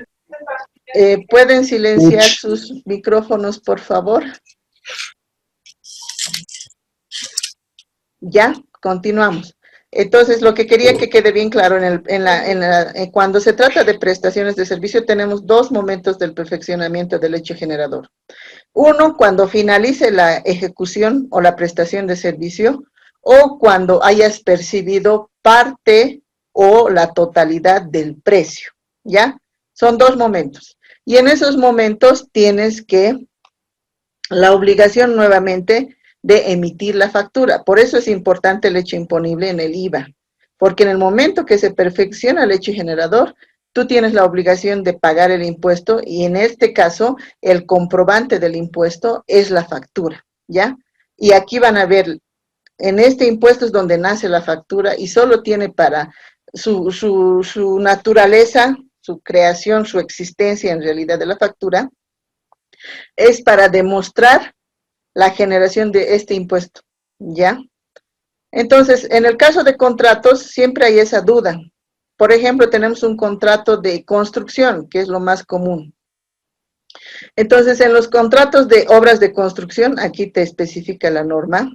Speaker 2: ¿Pueden silenciar sus micrófonos, por favor? Ya, continuamos. Entonces, lo que quería que quede bien claro, cuando se trata de prestaciones de servicio, tenemos dos momentos del perfeccionamiento del hecho generador. Uno, cuando finalice la ejecución o la prestación de servicio, o cuando hayas percibido parte o la totalidad del precio, ¿ya? Son dos momentos. Y en esos momentos tienes la obligación nuevamente de emitir la factura. Por eso es importante el hecho imponible en el IVA, porque en el momento que se perfecciona el hecho generador, tú tienes la obligación de pagar el impuesto y en este caso el comprobante del impuesto es la factura, ¿ya? Y aquí van a ver, en este impuesto es donde nace la factura y solo tiene para su naturaleza, su creación, su existencia en realidad de la factura, es para demostrar la generación de este impuesto, ¿ya? Entonces, en el caso de contratos, siempre hay esa duda. Por ejemplo, tenemos un contrato de construcción, que es lo más común. Entonces, en los contratos de obras de construcción, aquí te especifica la norma,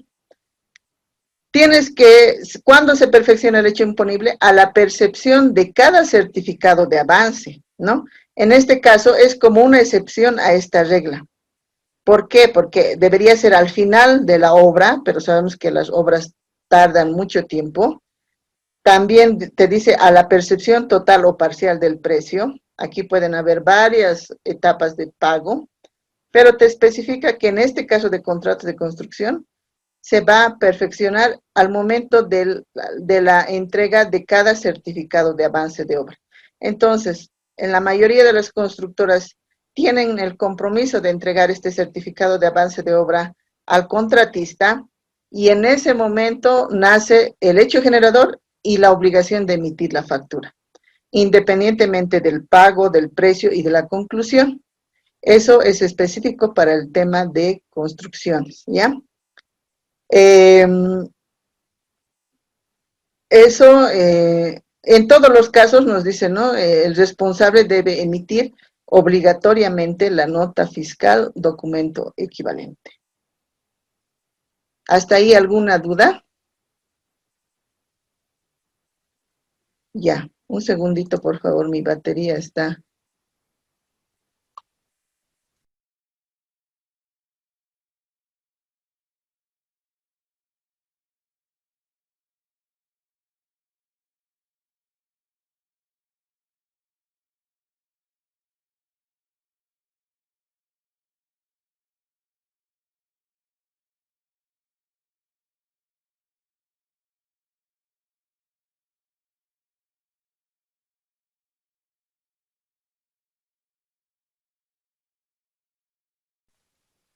Speaker 2: tienes que, ¿cuándo se perfecciona el hecho imponible? A la percepción de cada certificado de avance, ¿no? En este caso, es como una excepción a esta regla. ¿Por qué? Porque debería ser al final de la obra, pero sabemos que las obras tardan mucho tiempo. También te dice a la percepción total o parcial del precio. Aquí pueden haber varias etapas de pago, pero te especifica que en este caso de contratos de construcción se va a perfeccionar al momento de la entrega de cada certificado de avance de obra. Entonces, en la mayoría de las constructoras tienen el compromiso de entregar este certificado de avance de obra al contratista y en ese momento nace el hecho generador y la obligación de emitir la factura, independientemente del pago, del precio y de la conclusión. Eso es específico para el tema de construcciones, ¿ya? En todos los casos nos dice, ¿no? El responsable debe emitir obligatoriamente la nota fiscal, documento equivalente. ¿Hasta ahí alguna duda? Ya, un segundito, por favor, mi batería está.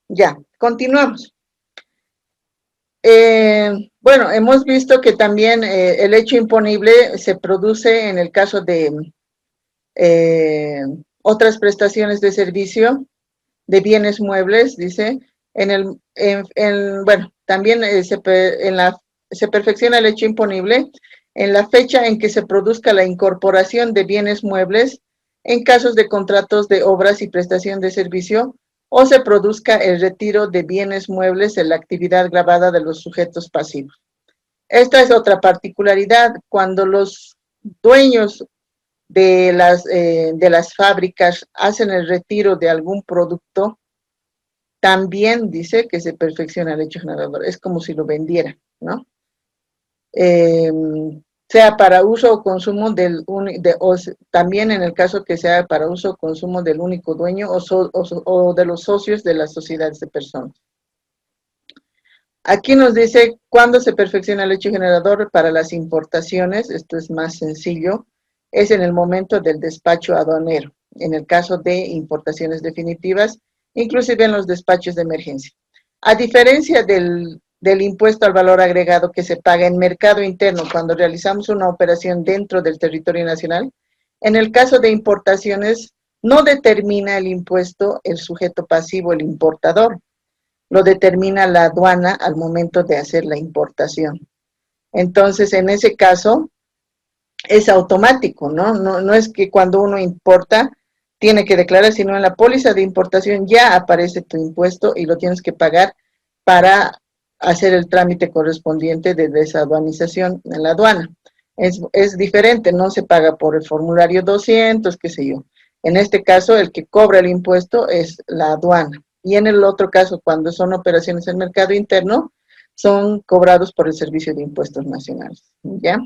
Speaker 2: Ya, continuamos. Bueno, hemos visto que también el hecho imponible se produce en el caso de otras prestaciones de servicio, de bienes muebles, dice, bueno, también se perfecciona el hecho imponible en la fecha en que se produzca la incorporación de bienes muebles en casos de contratos de obras y prestación de servicio o se produzca el retiro de bienes muebles en la actividad gravada de los sujetos pasivos. Esta es otra particularidad, cuando los dueños de las fábricas hacen el retiro de algún producto, también dice que se perfecciona el hecho generador, es como si lo vendiera, ¿no? Sea para uso o consumo también en el caso que sea para uso o consumo del único dueño o de los socios de las sociedades de personas. Aquí nos dice cuándo se perfecciona el hecho generador para las importaciones. Esto es más sencillo, es en el momento del despacho aduanero, en el caso de importaciones definitivas, inclusive en los despachos de emergencia. A diferencia del impuesto al valor agregado que se paga en mercado interno cuando realizamos una operación dentro del territorio nacional, en el caso de importaciones no determina el impuesto el sujeto pasivo, el importador, lo determina la aduana al momento de hacer la importación. Entonces, en ese caso, es automático, ¿no? No es que cuando uno importa tiene que declarar, sino en la póliza de importación ya aparece tu impuesto y lo tienes que pagar para hacer el trámite correspondiente de desaduanización en la aduana. Es diferente, no se paga por el formulario 200, qué sé yo. En este caso, el que cobra el impuesto es la aduana. Y en el otro caso, cuando son operaciones en mercado interno, son cobrados por el Servicio de Impuestos Nacionales, ¿ya?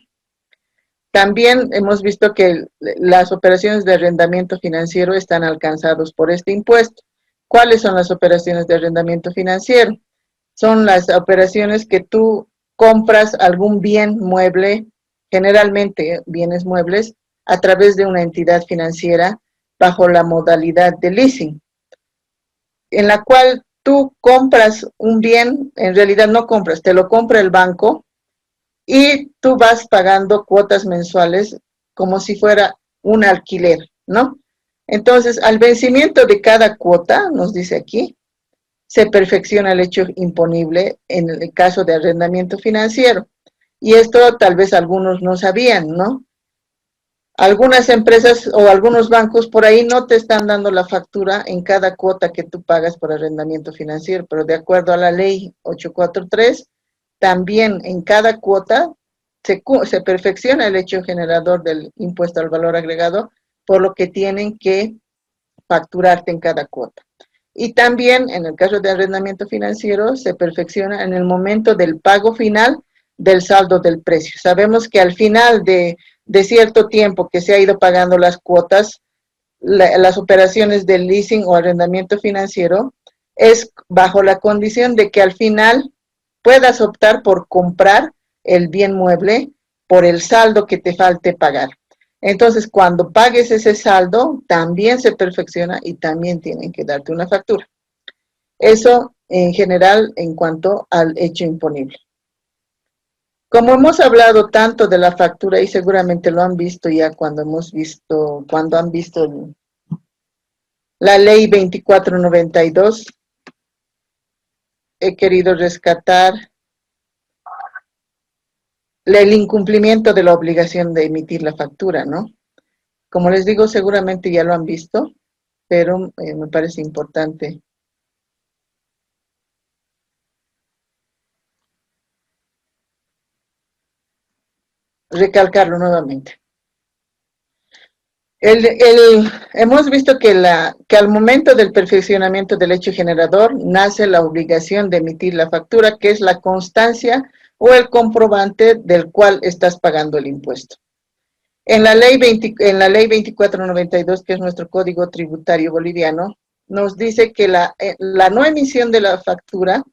Speaker 2: También hemos visto que las operaciones de arrendamiento financiero están alcanzados por este impuesto. ¿Cuáles son las operaciones de arrendamiento financiero? son las operaciones que tú compras algún bien mueble, generalmente bienes muebles, a través de una entidad financiera bajo la modalidad de leasing, en la cual tú compras un bien, en realidad no compras, te lo compra el banco y tú vas pagando cuotas mensuales como si fuera un alquiler, ¿no? Entonces, al vencimiento de cada cuota, nos dice aquí, se perfecciona el hecho imponible en el caso de arrendamiento financiero. Y esto tal vez algunos no sabían, ¿no? Algunas empresas o algunos bancos por ahí no te están dando la factura en cada cuota que tú pagas por arrendamiento financiero, pero de acuerdo a la ley 843, también en cada cuota se perfecciona el hecho generador del impuesto al valor agregado, por lo que tienen que facturarte en cada cuota. Y también en el caso de arrendamiento financiero se perfecciona en el momento del pago final del saldo del precio. Sabemos que al final de cierto tiempo que se ha ido pagando las cuotas, las operaciones de leasing o arrendamiento financiero es bajo la condición de que al final puedas optar por comprar el bien mueble por el saldo que te falte pagar. Entonces, cuando pagues ese saldo, también se perfecciona y también tienen que darte una factura. Eso en general en cuanto al hecho imponible. Como hemos hablado tanto de la factura y seguramente lo han visto ya cuando han visto la ley 2492, he querido rescatar el incumplimiento de la obligación de emitir la factura, ¿no? Como les digo, seguramente ya lo han visto, pero me parece importante recalcarlo nuevamente. Hemos visto que al momento del perfeccionamiento del hecho generador nace la obligación de emitir la factura, que es la constancia o el comprobante del cual estás pagando el impuesto. En la ley 2492, que es nuestro código tributario boliviano, nos dice que la no emisión de la factura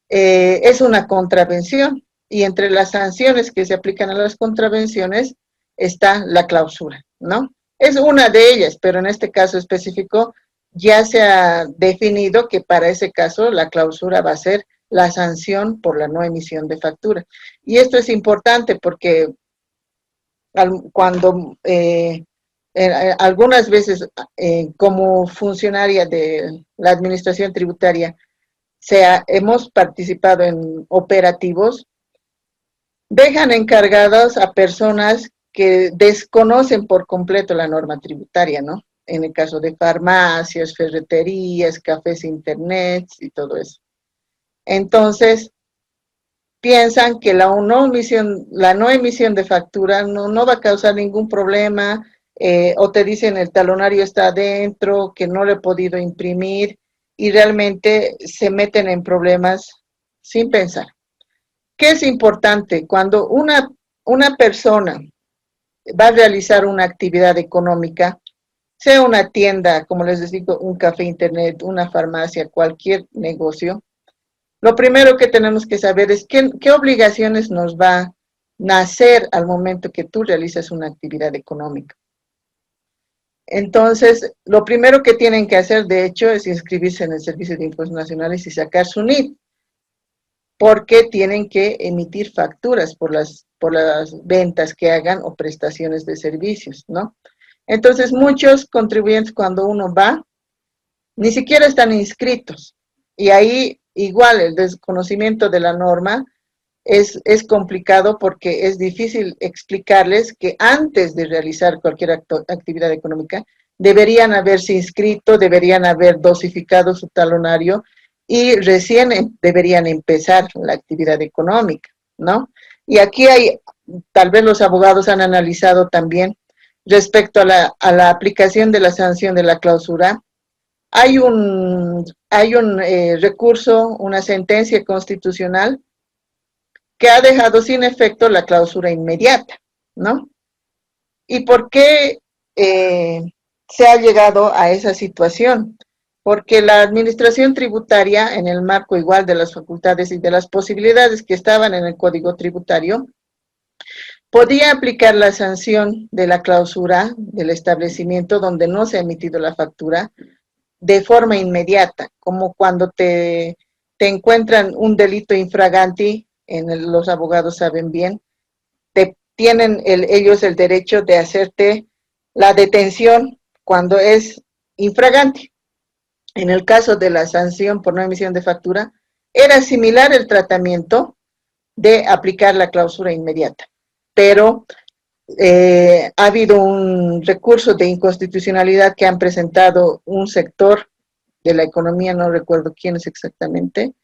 Speaker 2: es una contravención, y entre las sanciones que se aplican a las contravenciones está la clausura, ¿no? Es una de ellas, pero en este caso específico ya se ha definido que para ese caso la clausura va a ser la sanción por la no emisión de factura. Y esto es importante porque cuando algunas veces como funcionaria de la administración tributaria hemos participado en operativos, dejan encargadas a personas que desconocen por completo la norma tributaria, ¿no? En el caso de farmacias, ferreterías, cafés internet y todo eso. Entonces, piensan que la no emisión de factura no va a causar ningún problema, o te dicen el talonario está adentro, que no lo he podido imprimir, y realmente se meten en problemas sin pensar. ¿Qué es importante? Cuando una persona va a realizar una actividad económica, sea una tienda, como les digo, un café internet, una farmacia, cualquier negocio, lo primero que tenemos que saber es qué obligaciones nos va a nacer al momento que tú realizas una actividad económica. Entonces, lo primero que tienen que hacer, de hecho, es inscribirse en el Servicio de Impuestos Nacionales y sacar su NIT, porque tienen que emitir facturas por las ventas que hagan o prestaciones de servicios, ¿no? Entonces, muchos contribuyentes cuando uno va, ni siquiera están inscritos, y ahí igual el desconocimiento de la norma es complicado porque es difícil explicarles que antes de realizar cualquier actividad económica deberían haberse inscrito, deberían haber dosificado su talonario y recién deberían empezar la actividad económica, ¿no? Y aquí tal vez los abogados han analizado también respecto a la aplicación de la sanción de la clausura. Hay un recurso, una sentencia constitucional que ha dejado sin efecto la clausura inmediata, ¿no? ¿Y por qué se ha llegado a esa situación? porque la administración tributaria, en el marco igual de las facultades y de las posibilidades que estaban en el Código Tributario, podía aplicar la sanción de la clausura del establecimiento donde no se ha emitido la factura de forma inmediata, como cuando te encuentran un delito infraganti, los abogados saben bien, tienen ellos el derecho de hacerte la detención cuando es infragante. En el caso de la sanción por no emisión de factura, era similar el tratamiento de aplicar la clausura inmediata, pero ha habido un recurso de inconstitucionalidad que han presentado un sector de la economía, no recuerdo quién es exactamente,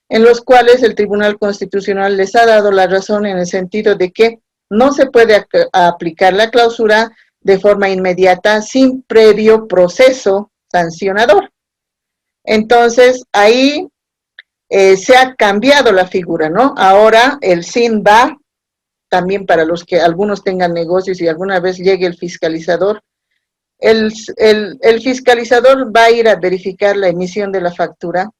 Speaker 2: en los cuales el Tribunal Constitucional les ha dado la razón en el sentido de que no se puede aplicar la clausura de forma inmediata sin previo proceso sancionador. Entonces, ahí se ha cambiado la figura, ¿no? Ahora el SIN va, también para los que algunos tengan negocios y alguna vez llegue el fiscalizador, el fiscalizador va a ir a verificar la emisión de la factura,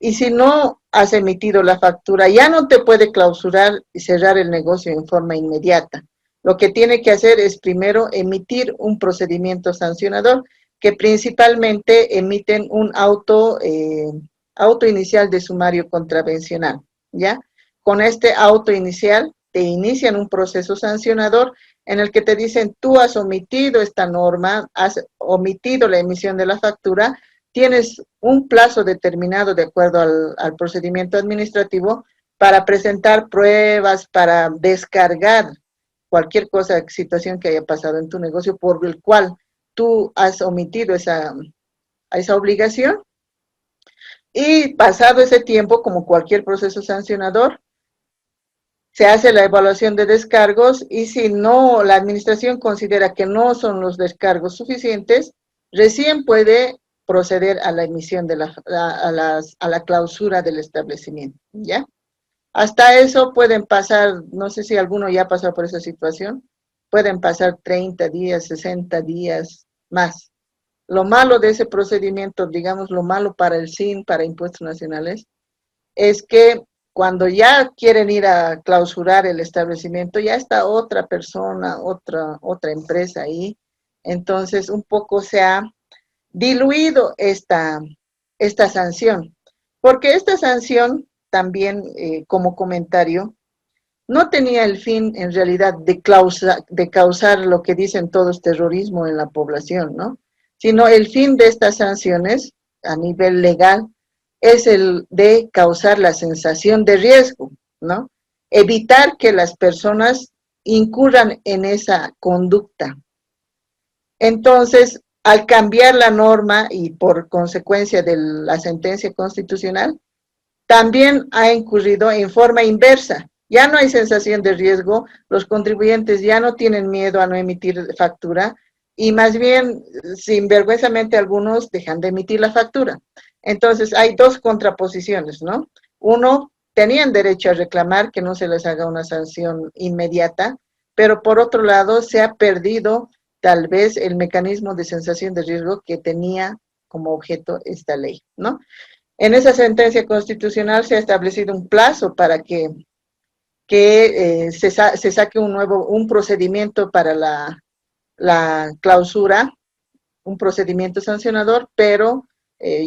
Speaker 2: y si no has emitido la factura, ya no te puede clausurar y cerrar el negocio en forma inmediata. Lo que tiene que hacer es primero emitir un procedimiento sancionador, que principalmente emiten un auto inicial de sumario contravencional, ¿ya? Con este auto inicial te inician un proceso sancionador en el que te dicen, tú has omitido esta norma, has omitido la emisión de la factura, tienes un plazo determinado de acuerdo al procedimiento administrativo para presentar pruebas, para descargar cualquier cosa, situación que haya pasado en tu negocio por el cual tú has omitido esa obligación. Y pasado ese tiempo, como cualquier proceso sancionador, se hace la evaluación de descargos y si no, la administración considera que no son los descargos suficientes, recién puede proceder a la emisión de a la clausura del establecimiento, ¿ya? Hasta eso pueden pasar, no sé si alguno ya ha pasado por esa situación, pueden pasar 30 días, 60 días más. Lo malo de ese procedimiento, digamos, lo malo para el SIN, para impuestos nacionales, es que cuando ya quieren ir a clausurar el establecimiento, ya está otra persona, otra empresa ahí, entonces un poco se ha diluido esta sanción, porque esta sanción también, como comentario, no tenía el fin en realidad de causar lo que dicen todos terrorismo en la población, ¿no? Sino el fin de estas sanciones a nivel legal es el de causar la sensación de riesgo, ¿no? Evitar que las personas incurran en esa conducta. Entonces, al cambiar la norma y por consecuencia de la sentencia constitucional, también ha incurrido en forma inversa. Ya no hay sensación de riesgo, los contribuyentes ya no tienen miedo a no emitir factura y más bien, sinvergüenzamente, algunos dejan de emitir la factura. Entonces, hay dos contraposiciones, ¿no? Uno, tenían derecho a reclamar que no se les haga una sanción inmediata, pero por otro lado, se ha perdido tal vez el mecanismo de sensación de riesgo que tenía como objeto esta ley, ¿no? En esa sentencia constitucional se ha establecido un plazo para que se saque un procedimiento para la clausura, un procedimiento sancionador, pero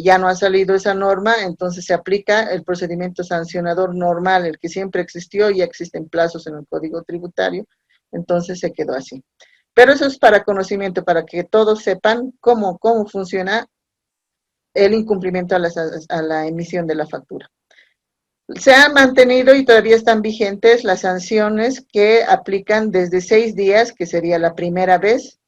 Speaker 2: ya no ha salido esa norma, entonces se aplica el procedimiento sancionador normal, el que siempre existió, ya existen plazos en el Código Tributario, entonces se quedó así. Pero eso es para conocimiento, para que todos sepan cómo funciona el incumplimiento a la emisión de la factura. Se han mantenido y todavía están vigentes las sanciones que aplican desde 6 días, que sería la primera vez,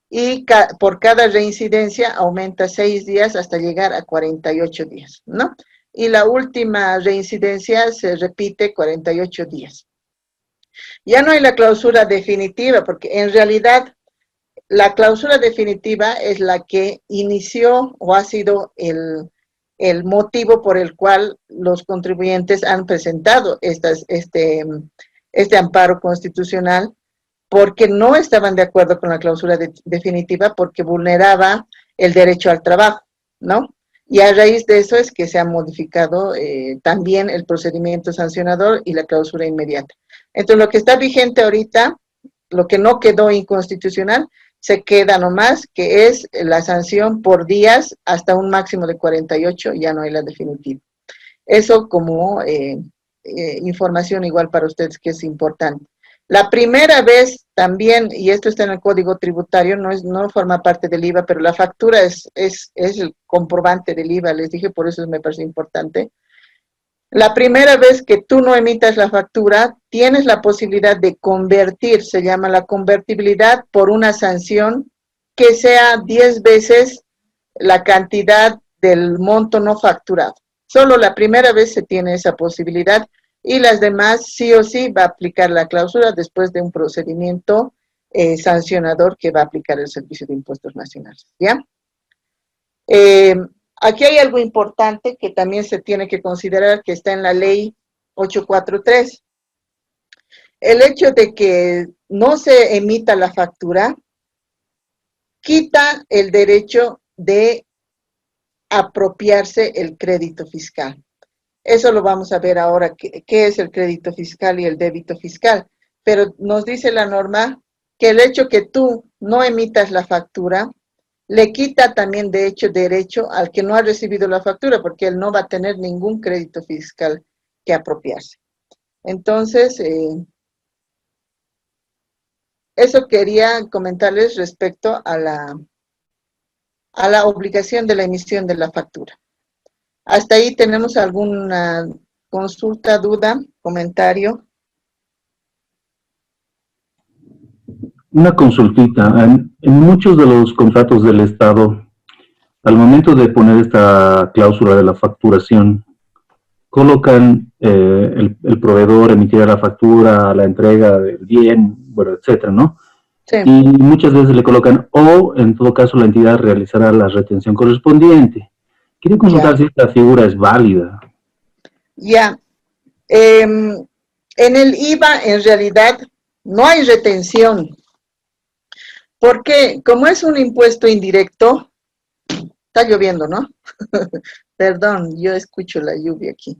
Speaker 2: y por cada reincidencia aumenta 6 días hasta llegar a 48 días, ¿no? Y la última reincidencia se repite 48 días. Ya no hay la clausura definitiva, porque en realidad la clausura definitiva es la que inició o ha sido el motivo por el cual los contribuyentes han presentado este amparo constitucional, porque no estaban de acuerdo con la clausura definitiva, porque vulneraba el derecho al trabajo, ¿no? Y a raíz de eso es que se ha modificado también el procedimiento sancionador y la clausura inmediata. Entonces, lo que está vigente ahorita, lo que no quedó inconstitucional, se queda nomás, que es la sanción por días hasta un máximo de 48, ya no hay la definitiva. Eso como información igual para ustedes que es importante. La primera vez también, y esto está en el Código Tributario, no forma parte del IVA, pero la factura es el comprobante del IVA, les dije, por eso me parece importante. La primera vez que tú no emitas la factura, tienes la posibilidad de convertir, se llama la convertibilidad, por una sanción que sea 10 veces la cantidad del monto no facturado. Solo la primera vez se tiene esa posibilidad y las demás sí o sí va a aplicar la cláusula después de un procedimiento sancionador que va a aplicar el Servicio de Impuestos Nacionales, ¿ya? Aquí hay algo importante que también se tiene que considerar, que está en la ley 843. El hecho de que no se emita la factura quita el derecho de apropiarse el crédito fiscal. Eso lo vamos a ver ahora, qué es el crédito fiscal y el débito fiscal. Pero nos dice la norma que el hecho que tú no emitas la factura le quita también de hecho derecho al que no ha recibido la factura, porque él no va a tener ningún crédito fiscal que apropiarse. Entonces, eso quería comentarles respecto a la obligación de la emisión de la factura. Hasta ahí, ¿tenemos alguna consulta, duda, comentario?
Speaker 17: Una consultita. En muchos de los contratos del Estado, al momento de poner esta cláusula de la facturación, colocan el proveedor emitirá la factura, la entrega del bien, bueno, etcétera, ¿no?
Speaker 2: Sí.
Speaker 17: Y muchas veces le colocan, o en todo caso la entidad realizará la retención correspondiente. Quería consultar si esta figura es válida.
Speaker 2: Ya. En el IVA, en realidad, no hay retención. Porque como es un impuesto indirecto, está lloviendo, ¿no? Perdón, yo escucho la lluvia aquí.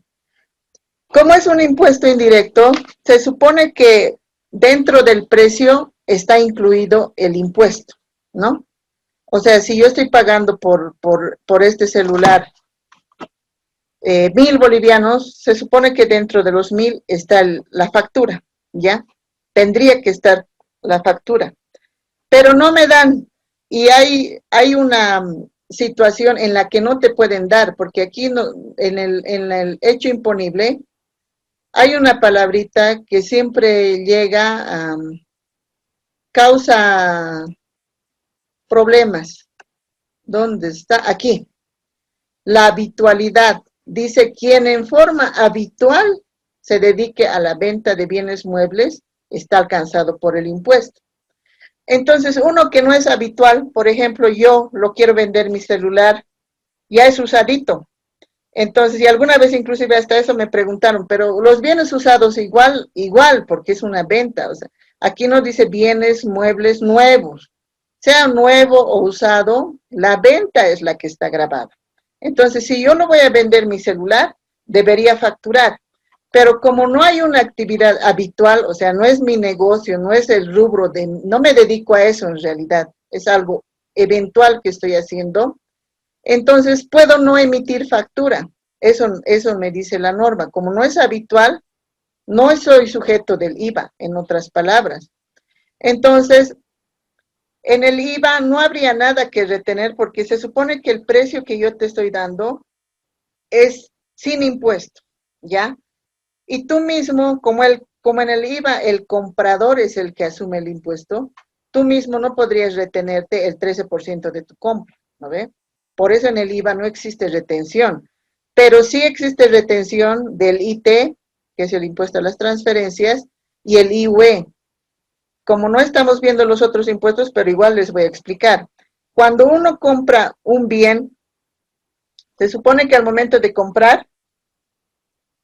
Speaker 2: Como es un impuesto indirecto, se supone que dentro del precio está incluido el impuesto, ¿no? O sea, si yo estoy pagando por este celular 1.000 bolivianos, se supone que dentro de los 1.000 está la factura, ¿ya? Tendría que estar la factura. Pero no me dan, y hay una situación en la que no te pueden dar, porque aquí no, en el hecho imponible hay una palabrita que siempre llega a causa problemas. ¿Dónde está? Aquí. La habitualidad. Dice, quien en forma habitual se dedique a la venta de bienes muebles está alcanzado por el impuesto. Entonces, uno que no es habitual, por ejemplo, yo lo quiero vender mi celular, ya es usadito. Entonces, y alguna vez inclusive hasta eso me preguntaron, pero los bienes usados igual, porque es una venta. O sea, aquí no dice bienes muebles nuevos. Sea nuevo o usado, la venta es la que está grabada. Entonces, si yo no voy a vender mi celular, debería facturar. Pero como no hay una actividad habitual, o sea, no es mi negocio, no es el rubro no me dedico a eso en realidad, es algo eventual que estoy haciendo, entonces puedo no emitir factura. Eso me dice la norma. Como no es habitual, no soy sujeto del IVA, en otras palabras. Entonces, en el IVA no habría nada que retener porque se supone que el precio que yo te estoy dando es sin impuesto, ¿ya? Y tú mismo, como en el IVA el comprador es el que asume el impuesto, tú mismo no podrías retenerte el 13% de tu compra, ¿no ve? Por eso en el IVA no existe retención, pero sí existe retención del IT, que es el impuesto a las transferencias, y el IUE. Como no estamos viendo los otros impuestos, pero igual les voy a explicar. Cuando uno compra un bien, se supone que al momento de comprar,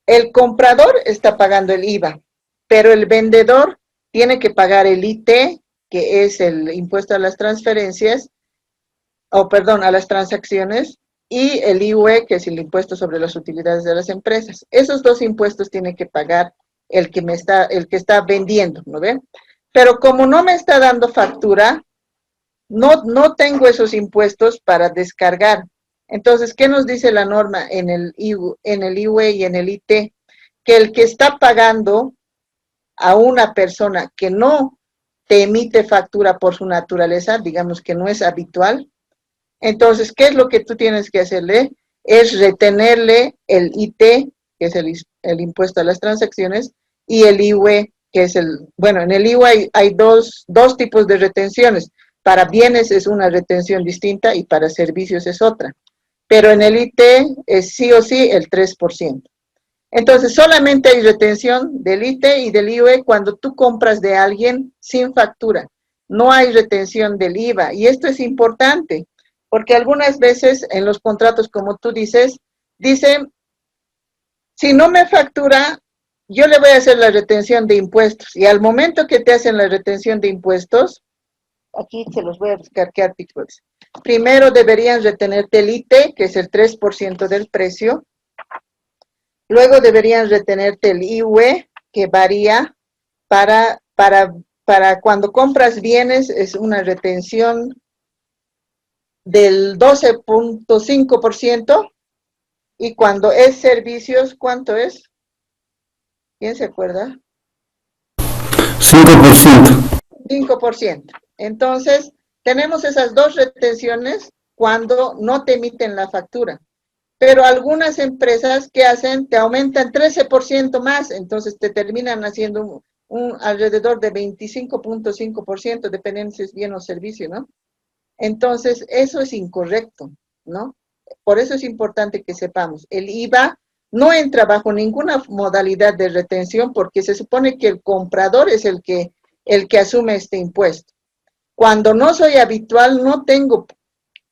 Speaker 2: el comprador está pagando el IVA, pero el vendedor tiene que pagar el IT, que es el impuesto a las transferencias, a las transacciones, y el IUE, que es el impuesto sobre las utilidades de las empresas. Esos dos impuestos tiene que pagar el que está vendiendo, ¿no ven? Pero como no me está dando factura, no tengo esos impuestos para descargar. Entonces, ¿qué nos dice la norma en el IUE y en el IT? Que el que está pagando a una persona que no te emite factura por su naturaleza, digamos que no es habitual, entonces, ¿qué es lo que tú tienes que hacerle? Es retenerle el IT, que es el impuesto a las transacciones, y el IUE, que es bueno, en el IUE hay dos tipos de retenciones. Para bienes es una retención distinta y para servicios es otra. Pero en el IT es sí o sí el 3%. Entonces, solamente hay retención del IT y del IUE cuando tú compras de alguien sin factura. No hay retención del IVA. Y esto es importante, porque algunas veces en los contratos, como tú dices, dicen, si no me factura, yo le voy a hacer la retención de impuestos. Y al momento que te hacen la retención de impuestos, aquí se los voy a buscar qué artículos. Primero deberían retenerte el IT, que es el 3% del precio. Luego deberían retenerte el IUE, que varía para cuando compras bienes, es una retención del 12.5%, y cuando es servicios, ¿cuánto es? ¿Quién se acuerda?
Speaker 17: 5%.
Speaker 2: 5%. Entonces, tenemos esas dos retenciones cuando no te emiten la factura. Pero algunas empresas, ¿qué hacen? Te aumentan 13% más, entonces te terminan haciendo alrededor de 25.5%, dependiendo si es bien o servicio, ¿no? Entonces, eso es incorrecto, ¿no? Por eso es importante que sepamos, el IVA no entra bajo ninguna modalidad de retención porque se supone que el comprador es el que asume este impuesto. Cuando no soy habitual, no tengo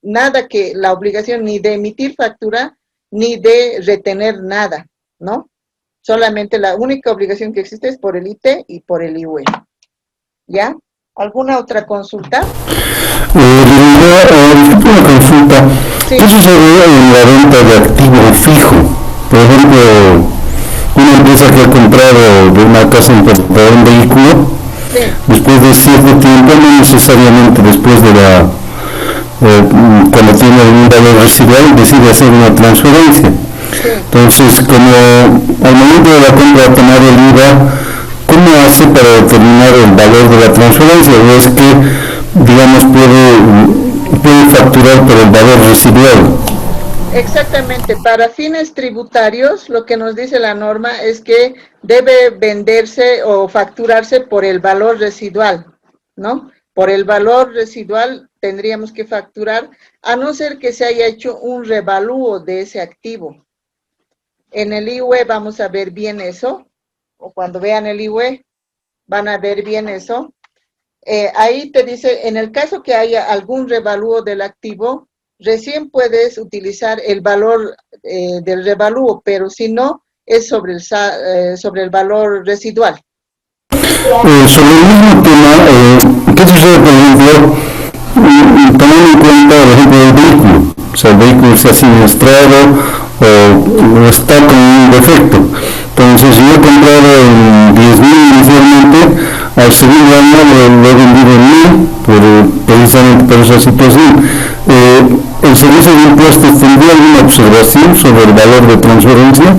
Speaker 2: nada que la obligación ni de emitir factura ni de retener nada, ¿no? Solamente la única obligación que existe es por el IT y por el IUE. ¿Ya? ¿Alguna otra consulta?
Speaker 17: Una consulta.
Speaker 2: Sí.
Speaker 17: ¿Qué sucede en la venta de activo fijo? Por ejemplo, una empresa que ha comprado de una casa importadora un vehículo,
Speaker 2: sí,
Speaker 17: después de cierto tiempo, no necesariamente después de cuando tiene un valor residual, decide hacer una transferencia.
Speaker 2: sí.
Speaker 17: Entonces, como al momento de la compra ha tomado el IVA, ¿cómo hace para determinar el valor de la transferencia? ¿O es que, digamos, puede facturar por el valor residual?
Speaker 2: Exactamente, para fines tributarios, lo que nos dice la norma es que debe venderse o facturarse por el valor residual, ¿no? Por el valor residual tendríamos que facturar, a no ser que se haya hecho un revalúo de ese activo. En el IUE vamos a ver bien eso, o cuando vean el IUE van a ver bien eso. Ahí te dice, en el caso que haya algún revalúo del activo, recién puedes utilizar el valor del revalúo, pero si no, es sobre el valor residual.
Speaker 17: Sobre el mismo tema, ¿qué sucede, por ejemplo, tomando en cuenta, por ejemplo, el vehículo? O sea, el vehículo está siniestrado o está con un defecto. Entonces, yo he comprado en 10.000 inicialmente, al segundo año lo he vendido en 1.000, precisamente por esa situación. ¿El servicio de impuestos tendría alguna observación sobre el valor de transferencia?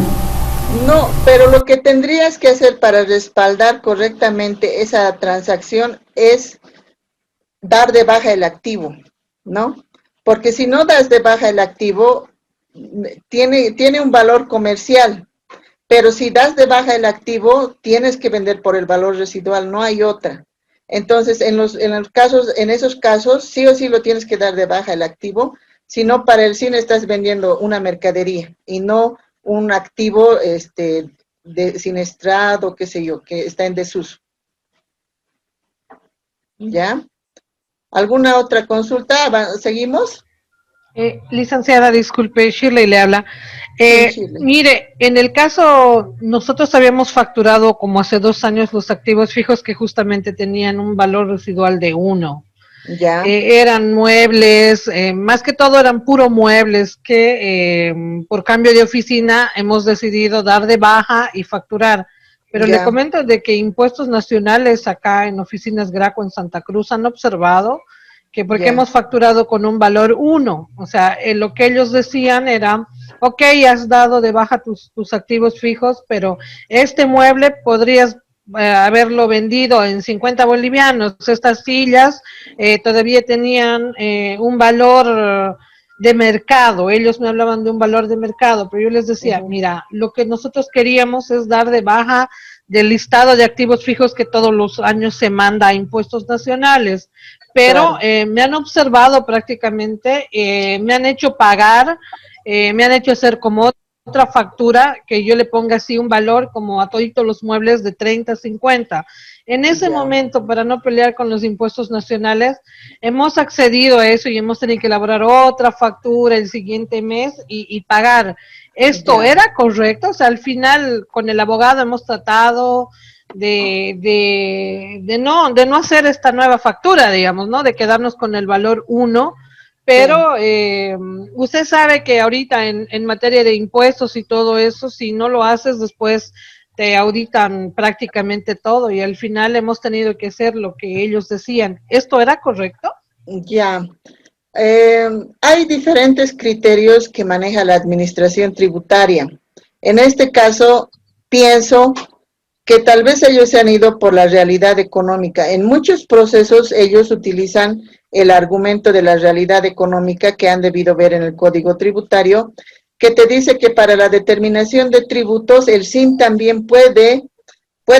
Speaker 2: No, pero lo que tendrías que hacer para respaldar correctamente esa transacción es dar de baja el activo, ¿no? Porque si no das de baja el activo, tiene un valor comercial, pero si das de baja el activo, tienes que vender por el valor residual, no hay otra. Entonces, en esos casos, sí o sí lo tienes que dar de baja el activo, si no, para el cine estás vendiendo una mercadería y no un activo siniestrado, qué sé yo, que está en desuso. ¿Ya? ¿Alguna otra consulta? ¿Seguimos?
Speaker 9: Licenciada, disculpe, Shirley le habla.
Speaker 2: Shirley.
Speaker 9: Mire, en el caso, nosotros habíamos facturado como hace 2 años los activos fijos que justamente tenían un valor residual de 1.
Speaker 2: Ya.
Speaker 9: Eran muebles, más que todo eran puro muebles que por cambio de oficina hemos decidido dar de baja y facturar. Pero le
Speaker 2: Ya.
Speaker 9: comento de que impuestos nacionales acá en oficinas Graco en Santa Cruz han observado que porque
Speaker 2: Ya.
Speaker 9: hemos facturado con un valor 1, o sea, lo que ellos decían era, ok, has dado de baja tus activos fijos, pero este mueble podrías haberlo vendido en 50 bolivianos. Estas sillas todavía tenían un valor de mercado, ellos me hablaban de un valor de mercado, pero yo les decía, mira, lo que nosotros queríamos es dar de baja del listado de activos fijos que todos los años se manda a impuestos nacionales, pero me han observado prácticamente, me han hecho pagar, me han hecho hacer como otra factura que yo le ponga así un valor como a toditos los muebles de 30, 50. En ese momento, para no pelear con los impuestos nacionales, hemos accedido a eso y hemos tenido que elaborar otra factura el siguiente mes y pagar. ¿Esto era correcto? O sea, al final con el abogado hemos tratado de no hacer esta nueva factura, digamos, ¿no? De quedarnos con el valor 1, pero usted sabe que ahorita en materia de impuestos y todo eso, si no lo haces, después te auditan prácticamente todo y al final hemos tenido que hacer lo que ellos decían. ¿Esto era correcto?
Speaker 2: Ya. Hay diferentes criterios que maneja la administración tributaria. En este caso, pienso que tal vez ellos se han ido por la realidad económica. En muchos procesos ellos utilizan el argumento de la realidad económica que han debido ver en el Código Tributario, que te dice que para la determinación de tributos el SIN también puede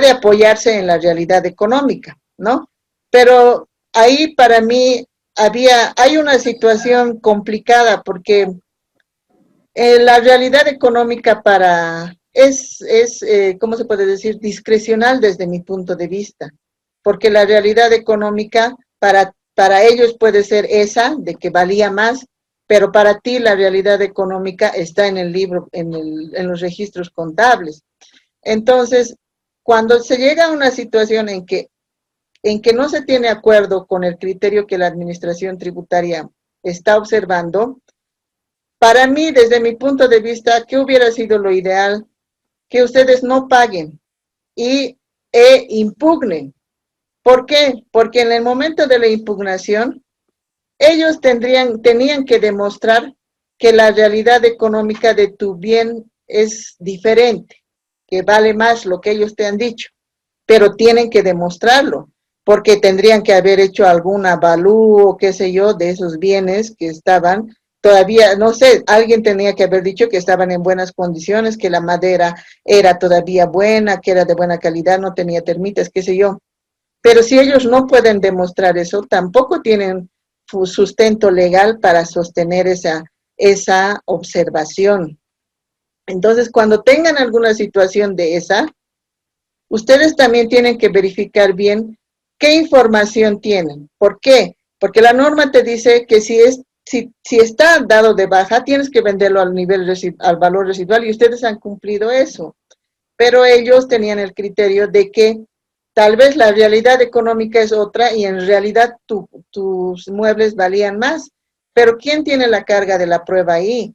Speaker 2: apoyarse en la realidad económica, ¿no? Pero ahí para mí hay una situación complicada porque la realidad económica ¿cómo se puede decir? Discrecional desde mi punto de vista, porque la realidad económica para ellos puede ser esa, de que valía más, pero para ti la realidad económica está en el libro, en los registros contables. Entonces, cuando se llega a una situación en que no se tiene acuerdo con el criterio que la administración tributaria está observando, para mí, desde mi punto de vista, ¿qué hubiera sido lo ideal? Que ustedes no paguen e impugnen. ¿Por qué? Porque en el momento de la impugnación, ellos tenían que demostrar que la realidad económica de tu bien es diferente, que vale más lo que ellos te han dicho, pero tienen que demostrarlo, porque tendrían que haber hecho algún avalúo, qué sé yo, de esos bienes que estaban todavía, no sé, alguien tenía que haber dicho que estaban en buenas condiciones, que la madera era todavía buena, que era de buena calidad, no tenía termitas, qué sé yo. Pero si ellos no pueden demostrar eso, tampoco tienen sustento legal para sostener esa observación. Entonces, cuando tengan alguna situación de esa, ustedes también tienen que verificar bien qué información tienen. ¿Por qué? Porque la norma te dice que si está dado de baja, tienes que venderlo al valor residual y ustedes han cumplido eso. Pero ellos tenían el criterio de que tal vez la realidad económica es otra y en realidad tus muebles valían más. Pero ¿quién tiene la carga de la prueba ahí?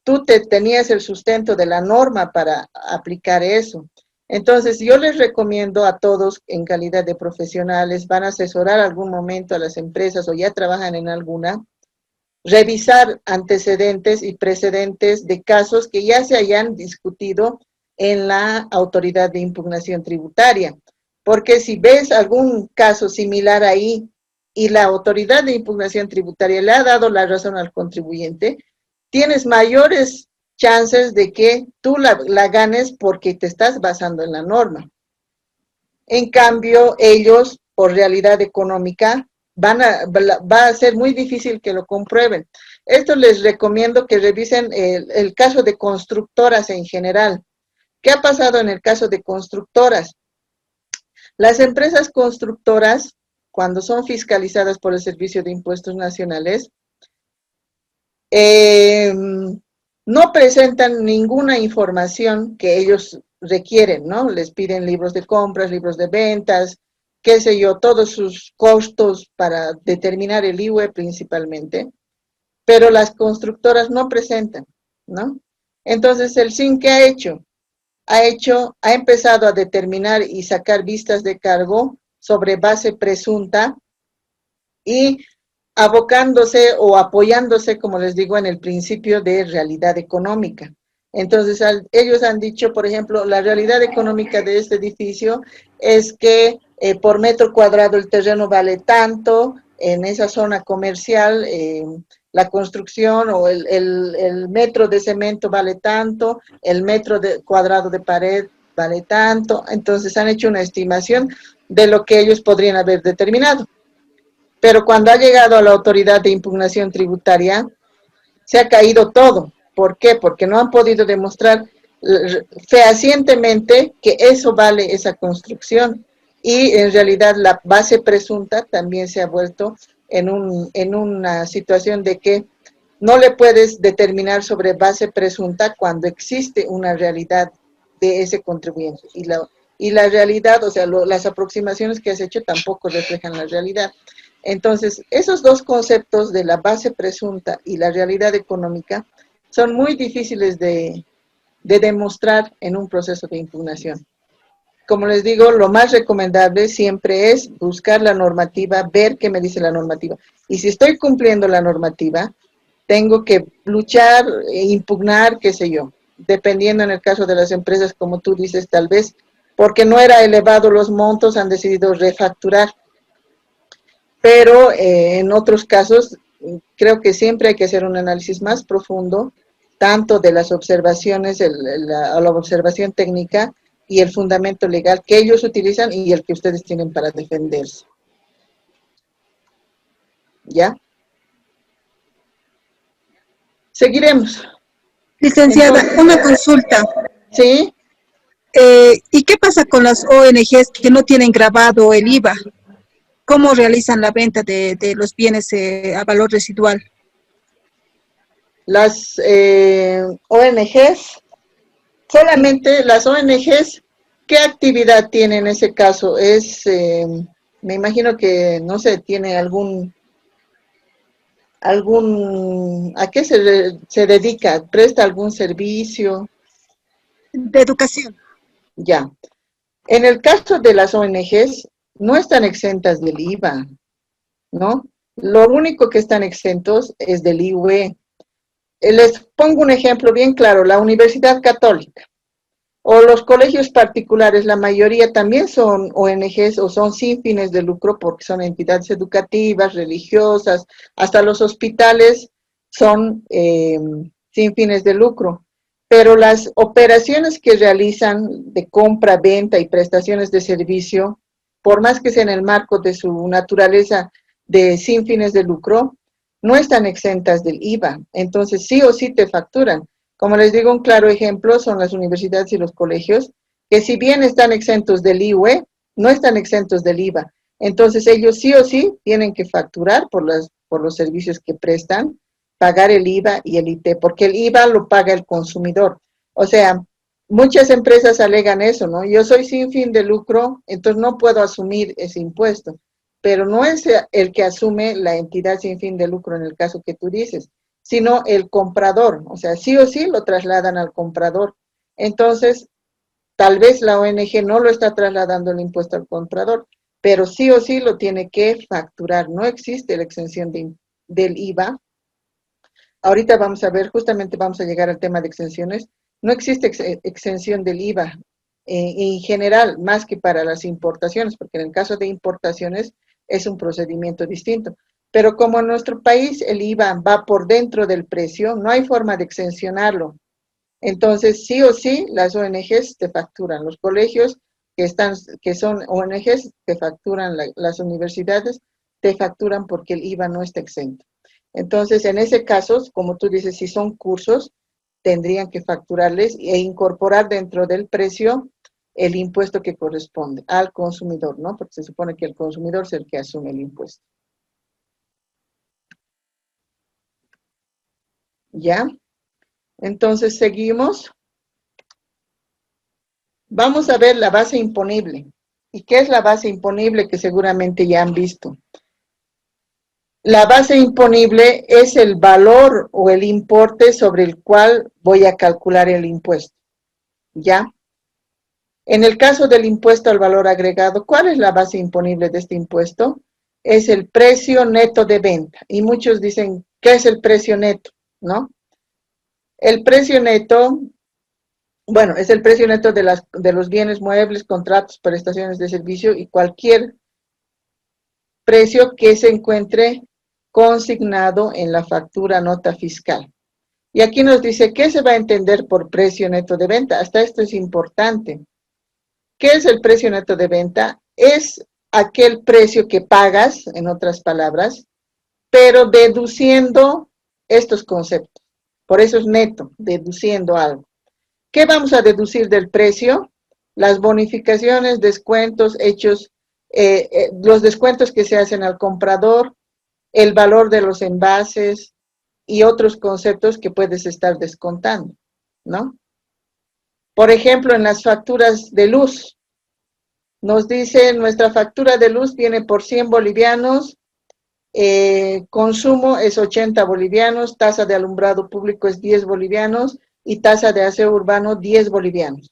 Speaker 2: Tú tenías el sustento de la norma para aplicar eso. Entonces, yo les recomiendo a todos, en calidad de profesionales, van a asesorar algún momento a las empresas o ya trabajan en alguna, revisar antecedentes y precedentes de casos que ya se hayan discutido en la autoridad de impugnación tributaria. Porque si ves algún caso similar ahí y la autoridad de impugnación tributaria le ha dado la razón al contribuyente, tienes mayores chances de que tú la ganes porque te estás basando en la norma. En cambio, ellos, por realidad económica, va a ser muy difícil que lo comprueben. Esto les recomiendo que revisen el caso de constructoras en general. ¿Qué ha pasado en el caso de constructoras? Las empresas constructoras, cuando son fiscalizadas por el Servicio de Impuestos Nacionales, no presentan ninguna información que ellos requieren, ¿no? Les piden libros de compras, libros de ventas, qué sé yo, todos sus costos para determinar el IVA principalmente, pero las constructoras no presentan, ¿no? Entonces, el SIN, ¿qué ha hecho? Ha empezado a determinar y sacar vistas de cargo sobre base presunta y abocándose o apoyándose, como les digo, en el principio de realidad económica. Entonces, ellos han dicho, por ejemplo, la realidad económica de este edificio es que por metro cuadrado el terreno vale tanto, en esa zona comercial la construcción o el metro de cemento vale tanto, el metro cuadrado de pared vale tanto. Entonces han hecho una estimación de lo que ellos podrían haber determinado. Pero cuando ha llegado a la autoridad de impugnación tributaria, se ha caído todo. ¿Por qué? Porque no han podido demostrar fehacientemente que eso vale esa construcción. Y en realidad la base presunta también se ha vuelto en una situación de que no le puedes determinar sobre base presunta cuando existe una realidad de ese contribuyente. Y la realidad, o sea, las aproximaciones que has hecho tampoco reflejan la realidad. Entonces, esos dos conceptos de la base presunta y la realidad económica son muy difíciles de demostrar en un proceso de impugnación. Como les digo, lo más recomendable siempre es buscar la normativa, ver qué me dice la normativa. Y si estoy cumpliendo la normativa, tengo que luchar, impugnar, qué sé yo, dependiendo en el caso de las empresas, como tú dices, tal vez, porque no era elevado los montos, han decidido refacturar. Pero en otros casos, creo que siempre hay que hacer un análisis más profundo, tanto de las observaciones, la observación técnica y el fundamento legal que ellos utilizan y el que ustedes tienen para defenderse. ¿Ya? Seguiremos.
Speaker 8: Licenciada,
Speaker 2: Entonces,
Speaker 8: una consulta.
Speaker 2: ¿sí?
Speaker 8: ¿Y qué pasa con las ONGs que no tienen grabado el IVA? ¿Cómo realizan la venta de los bienes a valor residual?
Speaker 2: Las ONGs, solamente las ONGs, ¿qué actividad tienen en ese caso? Me imagino que, no sé, tiene ¿a qué se dedica? ¿Presta algún servicio?
Speaker 8: De educación.
Speaker 2: Ya. En el caso de las ONGs, no están exentas del IVA, ¿no? Lo único que están exentos es del IUE. Les pongo un ejemplo bien claro, la Universidad Católica o los colegios particulares, la mayoría también son ONGs o son sin fines de lucro porque son entidades educativas, religiosas, hasta los hospitales son sin fines de lucro. Pero las operaciones que realizan de compra, venta y prestaciones de servicio, por más que sea en el marco de su naturaleza de sin fines de lucro, no están exentas del IVA. Entonces sí o sí te facturan. Como les digo, un claro ejemplo son las universidades y los colegios, que si bien están exentos del IUE, no están exentos del IVA. Entonces ellos sí o sí tienen que facturar por los servicios que prestan, pagar el IVA y el IT, porque el IVA lo paga el consumidor. O sea, muchas empresas alegan eso, ¿no? Yo soy sin fin de lucro, entonces no puedo asumir ese impuesto. Pero no es el que asume la entidad sin fin de lucro en el caso que tú dices, sino el comprador, o sea, sí o sí lo trasladan al comprador. Entonces, tal vez la ONG no lo está trasladando el impuesto al comprador, pero sí o sí lo tiene que facturar. No existe la exención del IVA. Ahorita vamos a ver, justamente vamos a llegar al tema de exenciones. No existe exención del IVA en general, más que para las importaciones, porque en el caso de importaciones es un procedimiento distinto. Pero como en nuestro país el IVA va por dentro del precio, no hay forma de exencionarlo. Entonces, sí o sí, las ONGs te facturan. Los colegios que son ONGs te facturan, las universidades te facturan porque el IVA no está exento. Entonces, en ese caso, como tú dices, si son cursos, tendrían que facturarles e incorporar dentro del precio el impuesto que corresponde al consumidor, ¿no? Porque se supone que el consumidor es el que asume el impuesto. ¿Ya? Entonces, seguimos. Vamos a ver la base imponible. ¿Y qué es la base imponible que seguramente ya han visto? La base imponible es el valor o el importe sobre el cual voy a calcular el impuesto, ¿ya? En el caso del impuesto al valor agregado, ¿cuál es la base imponible de este impuesto? Es el precio neto de venta. Y muchos dicen, ¿qué es el precio neto? ¿No? El precio neto, bueno, es el precio neto de los bienes muebles, contratos, prestaciones de servicio y cualquier precio que se encuentre consignado en la factura nota fiscal. Y aquí nos dice, ¿qué se va a entender por precio neto de venta? Hasta esto es importante. ¿Qué es el precio neto de venta? Es aquel precio que pagas, en otras palabras, pero deduciendo estos conceptos. Por eso es neto, deduciendo algo. ¿Qué vamos a deducir del precio? Las bonificaciones, descuentos hechos, los descuentos que se hacen al comprador, el valor de los envases y otros conceptos que puedes estar descontando, ¿no? Por ejemplo, en las facturas de luz, nos dice, nuestra factura de luz viene por 100 bolivianos, consumo es 80 bolivianos, tasa de alumbrado público es 10 bolivianos y tasa de aseo urbano 10 bolivianos.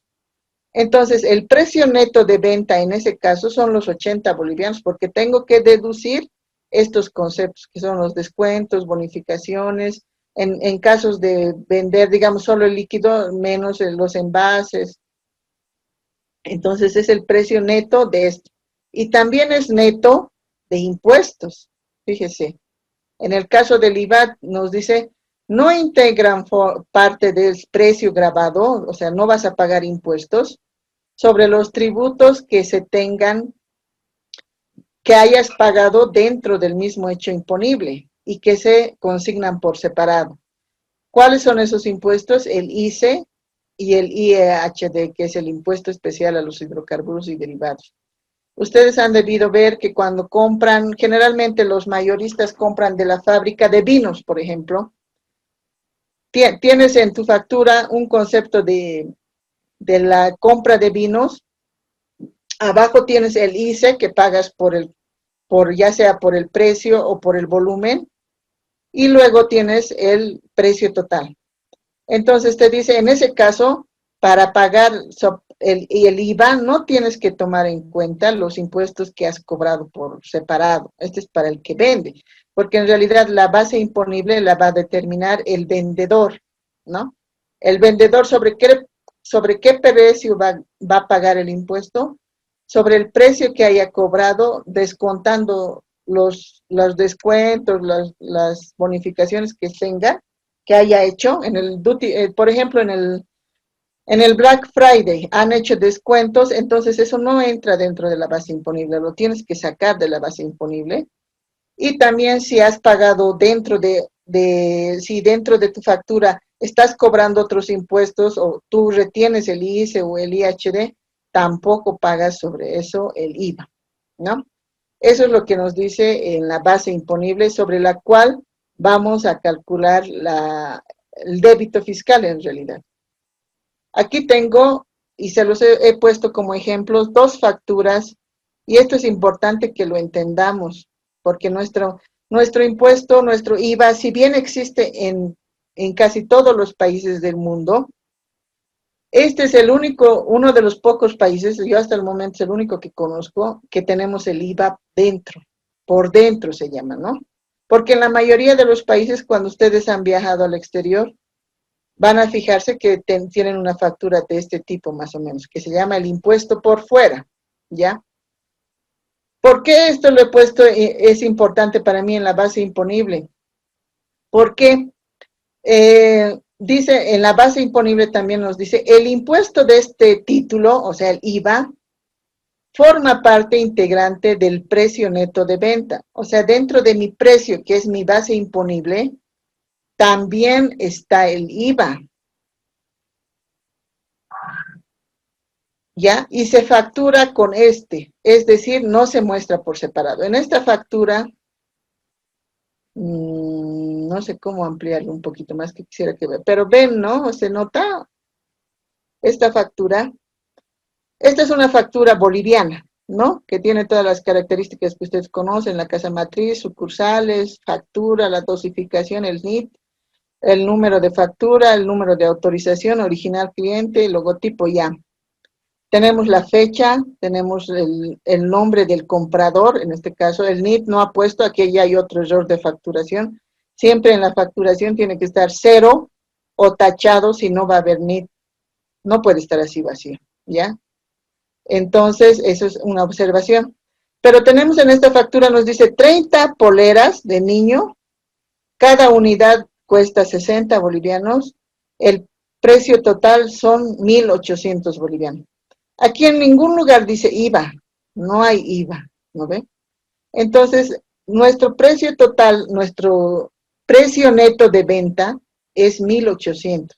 Speaker 2: Entonces, el precio neto de venta en ese caso son los 80 bolivianos porque tengo que deducir estos conceptos que son los descuentos, bonificaciones, en casos de vender, digamos, solo el líquido menos los envases. Entonces, es el precio neto de esto. Y también es neto de impuestos. Fíjese, en el caso del IVA nos dice, no integran parte del precio grabado, o sea, no vas a pagar impuestos sobre los tributos que se tengan, que hayas pagado dentro del mismo hecho imponible y que se consignan por separado. ¿Cuáles son esos impuestos? El ICE y el IEHD, que es el impuesto especial a los hidrocarburos y derivados. Ustedes han debido ver que cuando compran, generalmente los mayoristas compran de la fábrica de vinos, por ejemplo. Tienes en tu factura un concepto de la compra de vinos. Abajo tienes el ICE que pagas ya sea por el precio o por el volumen. Y luego tienes el precio total. Entonces te dice, en ese caso, para pagar el IVA no tienes que tomar en cuenta los impuestos que has cobrado por separado. Este es para el que vende, porque en realidad la base imponible la va a determinar el vendedor, ¿no? El vendedor sobre qué precio va a pagar el impuesto, sobre el precio que haya cobrado, descontando los descuentos, las bonificaciones que tenga, que haya hecho, en el por ejemplo, en el Black Friday han hecho descuentos, entonces eso no entra dentro de la base imponible, lo tienes que sacar de la base imponible. Y también si has pagado si dentro de tu factura estás cobrando otros impuestos o tú retienes el ICE o el IHD, tampoco pagas sobre eso el IVA, ¿no? Eso es lo que nos dice en la base imponible sobre la cual vamos a calcular el débito fiscal en realidad. Aquí tengo, y se los he puesto como ejemplos, dos facturas, y esto es importante que lo entendamos, porque nuestro impuesto, nuestro IVA, si bien existe en casi todos los países del mundo, este es uno de los pocos países, yo hasta el momento es el único que conozco, que tenemos el IVA dentro, por dentro se llama, ¿no? Porque en la mayoría de los países, cuando ustedes han viajado al exterior, van a fijarse que tienen una factura de este tipo más o menos, que se llama el impuesto por fuera, ¿ya? ¿Por qué esto lo he puesto, es importante para mí en la base imponible? Porque dice, en la base imponible también nos dice, el impuesto de este título, o sea, el IVA, forma parte integrante del precio neto de venta. O sea, dentro de mi precio, que es mi base imponible, también está el IVA. ¿Ya? Y se factura con es decir, no se muestra por separado. En esta factura, no sé cómo ampliarlo un poquito más que quisiera que vean, pero ven, ¿no? ¿Se nota esta factura? Esta es una factura boliviana, ¿no? Que tiene todas las características que ustedes conocen, la casa matriz, sucursales, factura, la dosificación, el NIT, el número de factura, el número de autorización, original cliente, el logotipo ya. Tenemos la fecha, tenemos el nombre del comprador, en este caso el NIT no ha puesto, aquí ya hay otro error de facturación. Siempre en la facturación tiene que estar 0 o tachado si no va a haber NIT. No puede estar así vacío, ¿ya? Entonces, eso es una observación. Pero tenemos en esta factura, nos dice 30 poleras de niño, cada unidad cuesta 60 bolivianos, el precio total son 1.800 bolivianos. Aquí en ningún lugar dice IVA, no hay IVA, ¿no ve? Entonces, nuestro precio total, nuestro precio neto de venta es 1.800.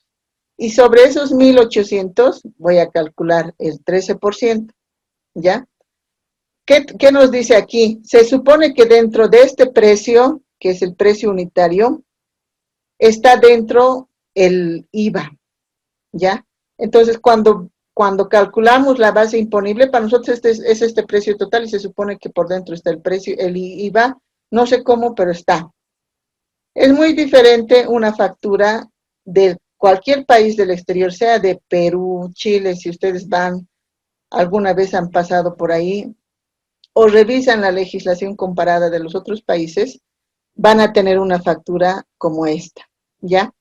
Speaker 2: Y sobre esos 1.800 voy a calcular el 13%, ¿ya? ¿Qué nos dice aquí? Se supone que dentro de este precio, que es el precio unitario, está dentro el IVA, ¿ya? Entonces, cuando calculamos la base imponible, para nosotros es este precio total y se supone que por dentro está el precio, el IVA, no sé cómo, pero está. Es muy diferente una factura de cualquier país del exterior, sea de Perú, Chile, si ustedes van, alguna vez han pasado por ahí, o revisan la legislación comparada de los otros países, van a tener una factura como esta, ¿ya?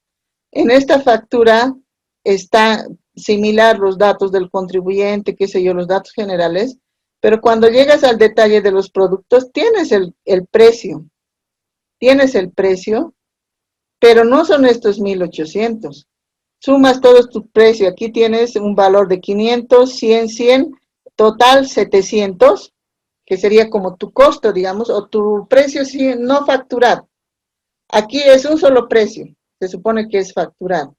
Speaker 2: En esta factura está similar los datos del contribuyente, qué sé yo, los datos generales, pero cuando llegas al detalle de los productos, tienes el precio, pero no son estos 1.800. Sumas todos tus precios, aquí tienes un valor de 500, 100, total 700, que sería como tu costo, digamos, o tu precio no facturado. Aquí es un solo precio, se supone que es facturado.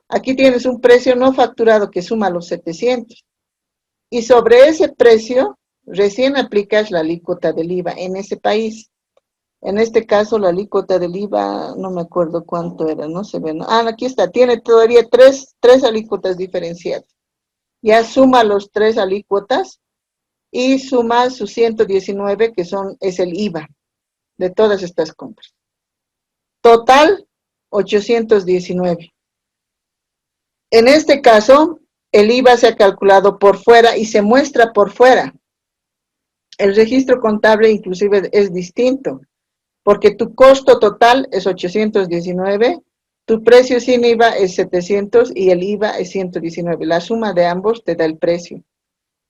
Speaker 2: Aquí tienes un precio no facturado que suma los 700. Y sobre ese precio, recién aplicas la alícuota del IVA en ese país. En este caso, la alícuota del IVA, no me acuerdo cuánto era, no se ve, ¿no? Ah, aquí está, tiene todavía tres alícuotas diferenciadas. Ya suma los 3 alícuotas y suma sus 119, que es el IVA de todas estas compras. Total, 819. En este caso, el IVA se ha calculado por fuera y se muestra por fuera. El registro contable inclusive es distinto, porque tu costo total es 819, tu precio sin IVA es 700 y el IVA es 119. La suma de ambos te da el precio.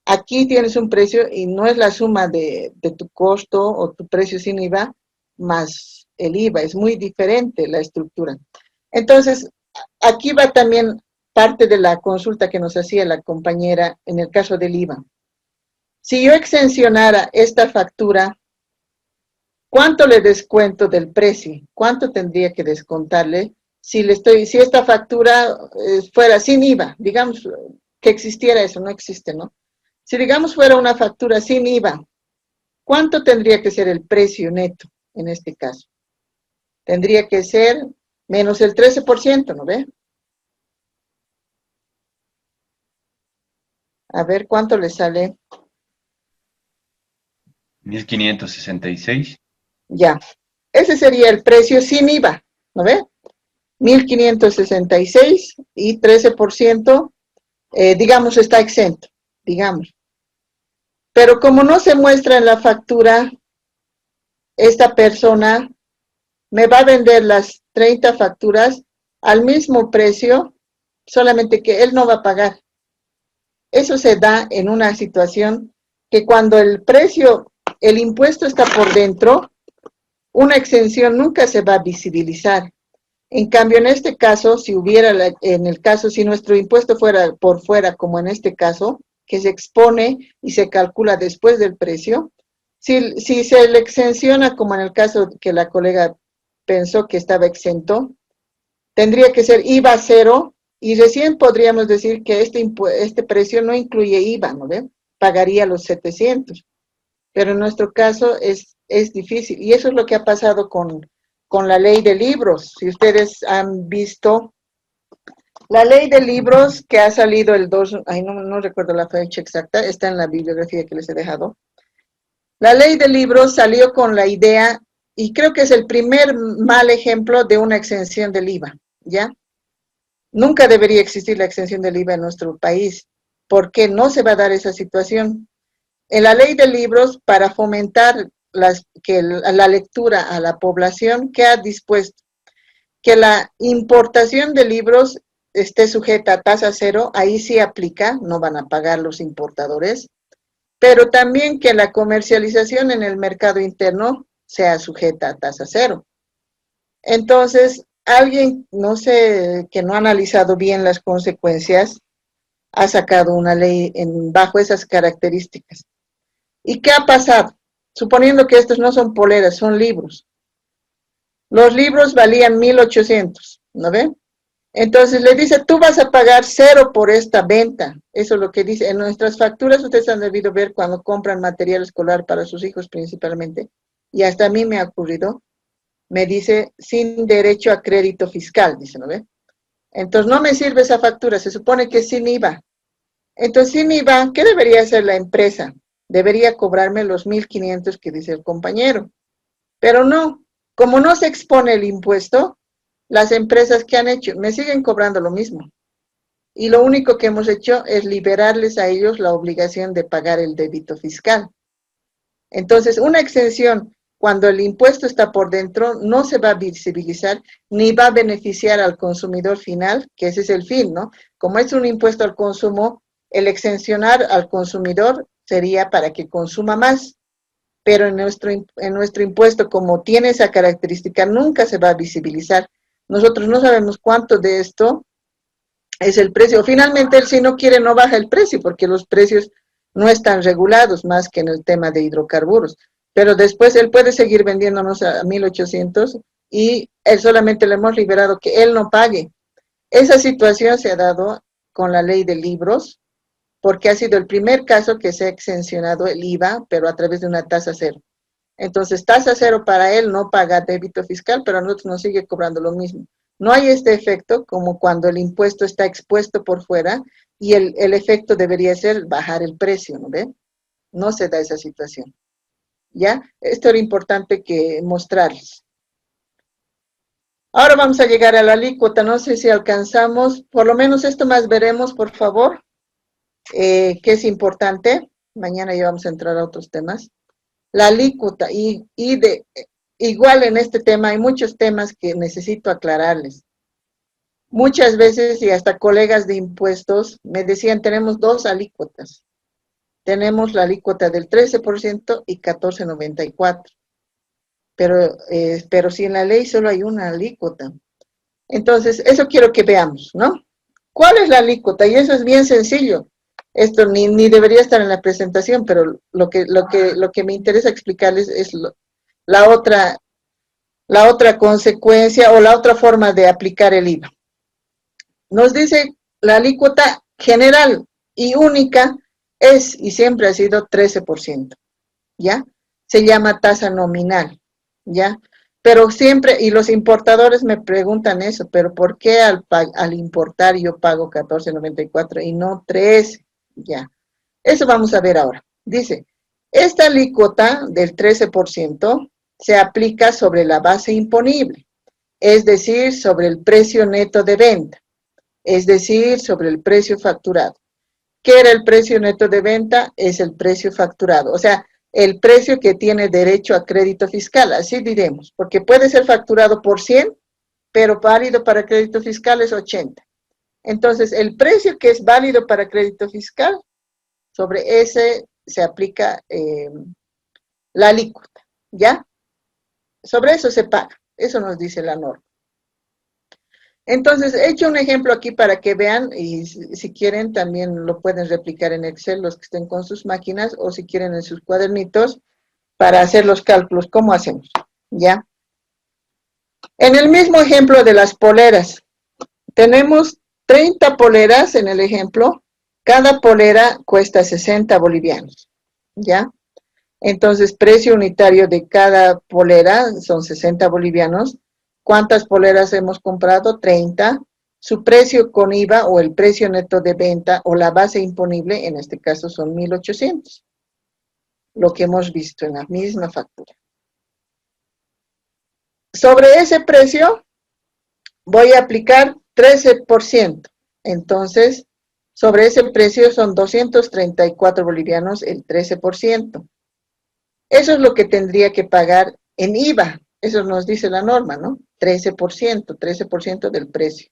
Speaker 2: Aquí tienes un precio y no es la suma de tu costo o tu precio sin IVA más el IVA, es muy diferente la estructura. Entonces, aquí va también parte de la consulta que nos hacía la compañera en el caso del IVA. Si yo exencionara esta factura, ¿cuánto le descuento del precio? ¿Cuánto tendría que descontarle si esta factura fuera sin IVA? Digamos que existiera eso, no existe, ¿no? Si digamos fuera una factura sin IVA, ¿cuánto tendría que ser el precio neto en este caso? Tendría que ser menos el 13%, ¿no ve? A ver, ¿cuánto le sale?
Speaker 5: 1.566.
Speaker 2: Ya. Ese sería el precio sin IVA, ¿no ve? 1.566 y 13%, digamos, está exento, digamos. Pero como no se muestra en la factura, esta persona me va a vender las 30 facturas al mismo precio, solamente que él no va a pagar. Eso se da en una situación que cuando el impuesto está por dentro, una exención nunca se va a visibilizar. En cambio, en este caso, si nuestro impuesto fuera por fuera, como en este caso, que se expone y se calcula después del precio, si se le exenciona, como en el caso que la colega pensó que estaba exento, tendría que ser IVA 0 y recién podríamos decir que este precio no incluye IVA, ¿no ve? Pagaría los 700. Pero en nuestro caso es difícil. Y eso es lo que ha pasado con la ley de libros. Si ustedes han visto, La ley de libros que ha salido el 2, no recuerdo la fecha exacta, está en la bibliografía que les he dejado. La ley de libros salió con la idea, y creo que es el primer mal ejemplo de una exención del IVA, ¿ya? Nunca debería existir la exención del IVA en nuestro país, porque no se va a dar esa situación. En la ley de libros, para fomentar la lectura a la población, ¿qué ha dispuesto? Que la importación de libros esté sujeta a tasa cero, ahí sí aplica, no van a pagar los importadores, pero también que la comercialización en el mercado interno sea sujeta a tasa cero. Entonces, alguien, no sé, que no ha analizado bien las consecuencias, ha sacado una ley bajo esas características. ¿Y qué ha pasado? Suponiendo que estos no son poleras, son libros. Los libros valían 1.800, ¿no ven? Entonces le dice, tú vas a pagar cero por esta venta. Eso es lo que dice. En nuestras facturas ustedes han debido ver cuando compran material escolar para sus hijos principalmente. Y hasta a mí me ha ocurrido. Me dice, sin derecho a crédito fiscal, dice, ¿no ve? Entonces no me sirve esa factura, se supone que es sin IVA. Entonces sin IVA, ¿qué debería hacer la empresa? Debería cobrarme los 1.500 que dice el compañero. Pero no, como no se expone el impuesto, las empresas que han hecho, me siguen cobrando lo mismo. Y lo único que hemos hecho es liberarles a ellos la obligación de pagar el débito fiscal. Entonces, una exención, cuando el impuesto está por dentro, no se va a visibilizar ni va a beneficiar al consumidor final, que ese es el fin, ¿no? Como es un impuesto al consumo, el exencionar al consumidor sería para que consuma más. Pero en nuestro impuesto, como tiene esa característica, nunca se va a visibilizar. Nosotros no sabemos cuánto de esto es el precio. Finalmente, él si no quiere no baja el precio, porque los precios no están regulados más que en el tema de hidrocarburos. Pero después él puede seguir vendiéndonos a 1.800 y él solamente le hemos liberado que él no pague. Esa situación se ha dado con la ley de libros, porque ha sido el primer caso que se ha exencionado el IVA, pero a través de una tasa cero. Entonces, tasa cero para él no paga débito fiscal, pero a nosotros nos sigue cobrando lo mismo. No hay este efecto como cuando el impuesto está expuesto por fuera y el efecto debería ser bajar el precio, ¿no ve? No se da esa situación. ¿Ya? Esto era importante que mostrarles. Ahora vamos a llegar a la alícuota, no sé si alcanzamos, por lo menos esto más veremos, por favor, que es importante. Mañana ya vamos a entrar a otros temas. La alícuota, igual en este tema hay muchos temas que necesito aclararles. Muchas veces, y hasta colegas de impuestos, me decían, tenemos dos alícuotas. Tenemos la alícuota del 13% y 14.94. Pero si en la ley solo hay una alícuota. Entonces, eso quiero que veamos, ¿no? ¿Cuál es la alícuota? Y eso es bien sencillo. Esto ni debería estar en la presentación, pero lo que me interesa explicarles es la otra consecuencia o la otra forma de aplicar el IVA. Nos dice la alícuota general y única es y siempre ha sido 13%, ¿ya? Se llama tasa nominal, ¿ya? Pero siempre, y los importadores me preguntan eso, pero ¿por qué al importar yo pago 14.94 y no 13? Ya, eso vamos a ver ahora. Dice, esta alícuota del 13% se aplica sobre la base imponible, es decir, sobre el precio neto de venta, es decir, sobre el precio facturado. ¿Qué era el precio neto de venta? Es el precio facturado, o sea, el precio que tiene derecho a crédito fiscal, así diremos, porque puede ser facturado por 100, pero válido para crédito fiscal es 80. Entonces, el precio que es válido para crédito fiscal, sobre ese se aplica la alícuota, ¿ya? Sobre eso se paga, eso nos dice la norma. Entonces, he hecho un ejemplo aquí para que vean, y si quieren también lo pueden replicar en Excel, los que estén con sus máquinas, o si quieren en sus cuadernitos, para hacer los cálculos. ¿Cómo hacemos? ¿Ya? En el mismo ejemplo de las poleras, tenemos 30 poleras en el ejemplo, cada polera cuesta 60 bolivianos, ¿ya? Entonces, precio unitario de cada polera son 60 bolivianos. ¿Cuántas poleras hemos comprado? 30. su precio con IVA o el precio neto de venta o la base imponible, en este caso son 1.800, lo que hemos visto en la misma factura. Sobre ese precio voy a aplicar 13%, entonces sobre ese precio son 234 bolivianos el 13%. Eso es lo que tendría que pagar en IVA, eso nos dice la norma, ¿no? 13% del precio.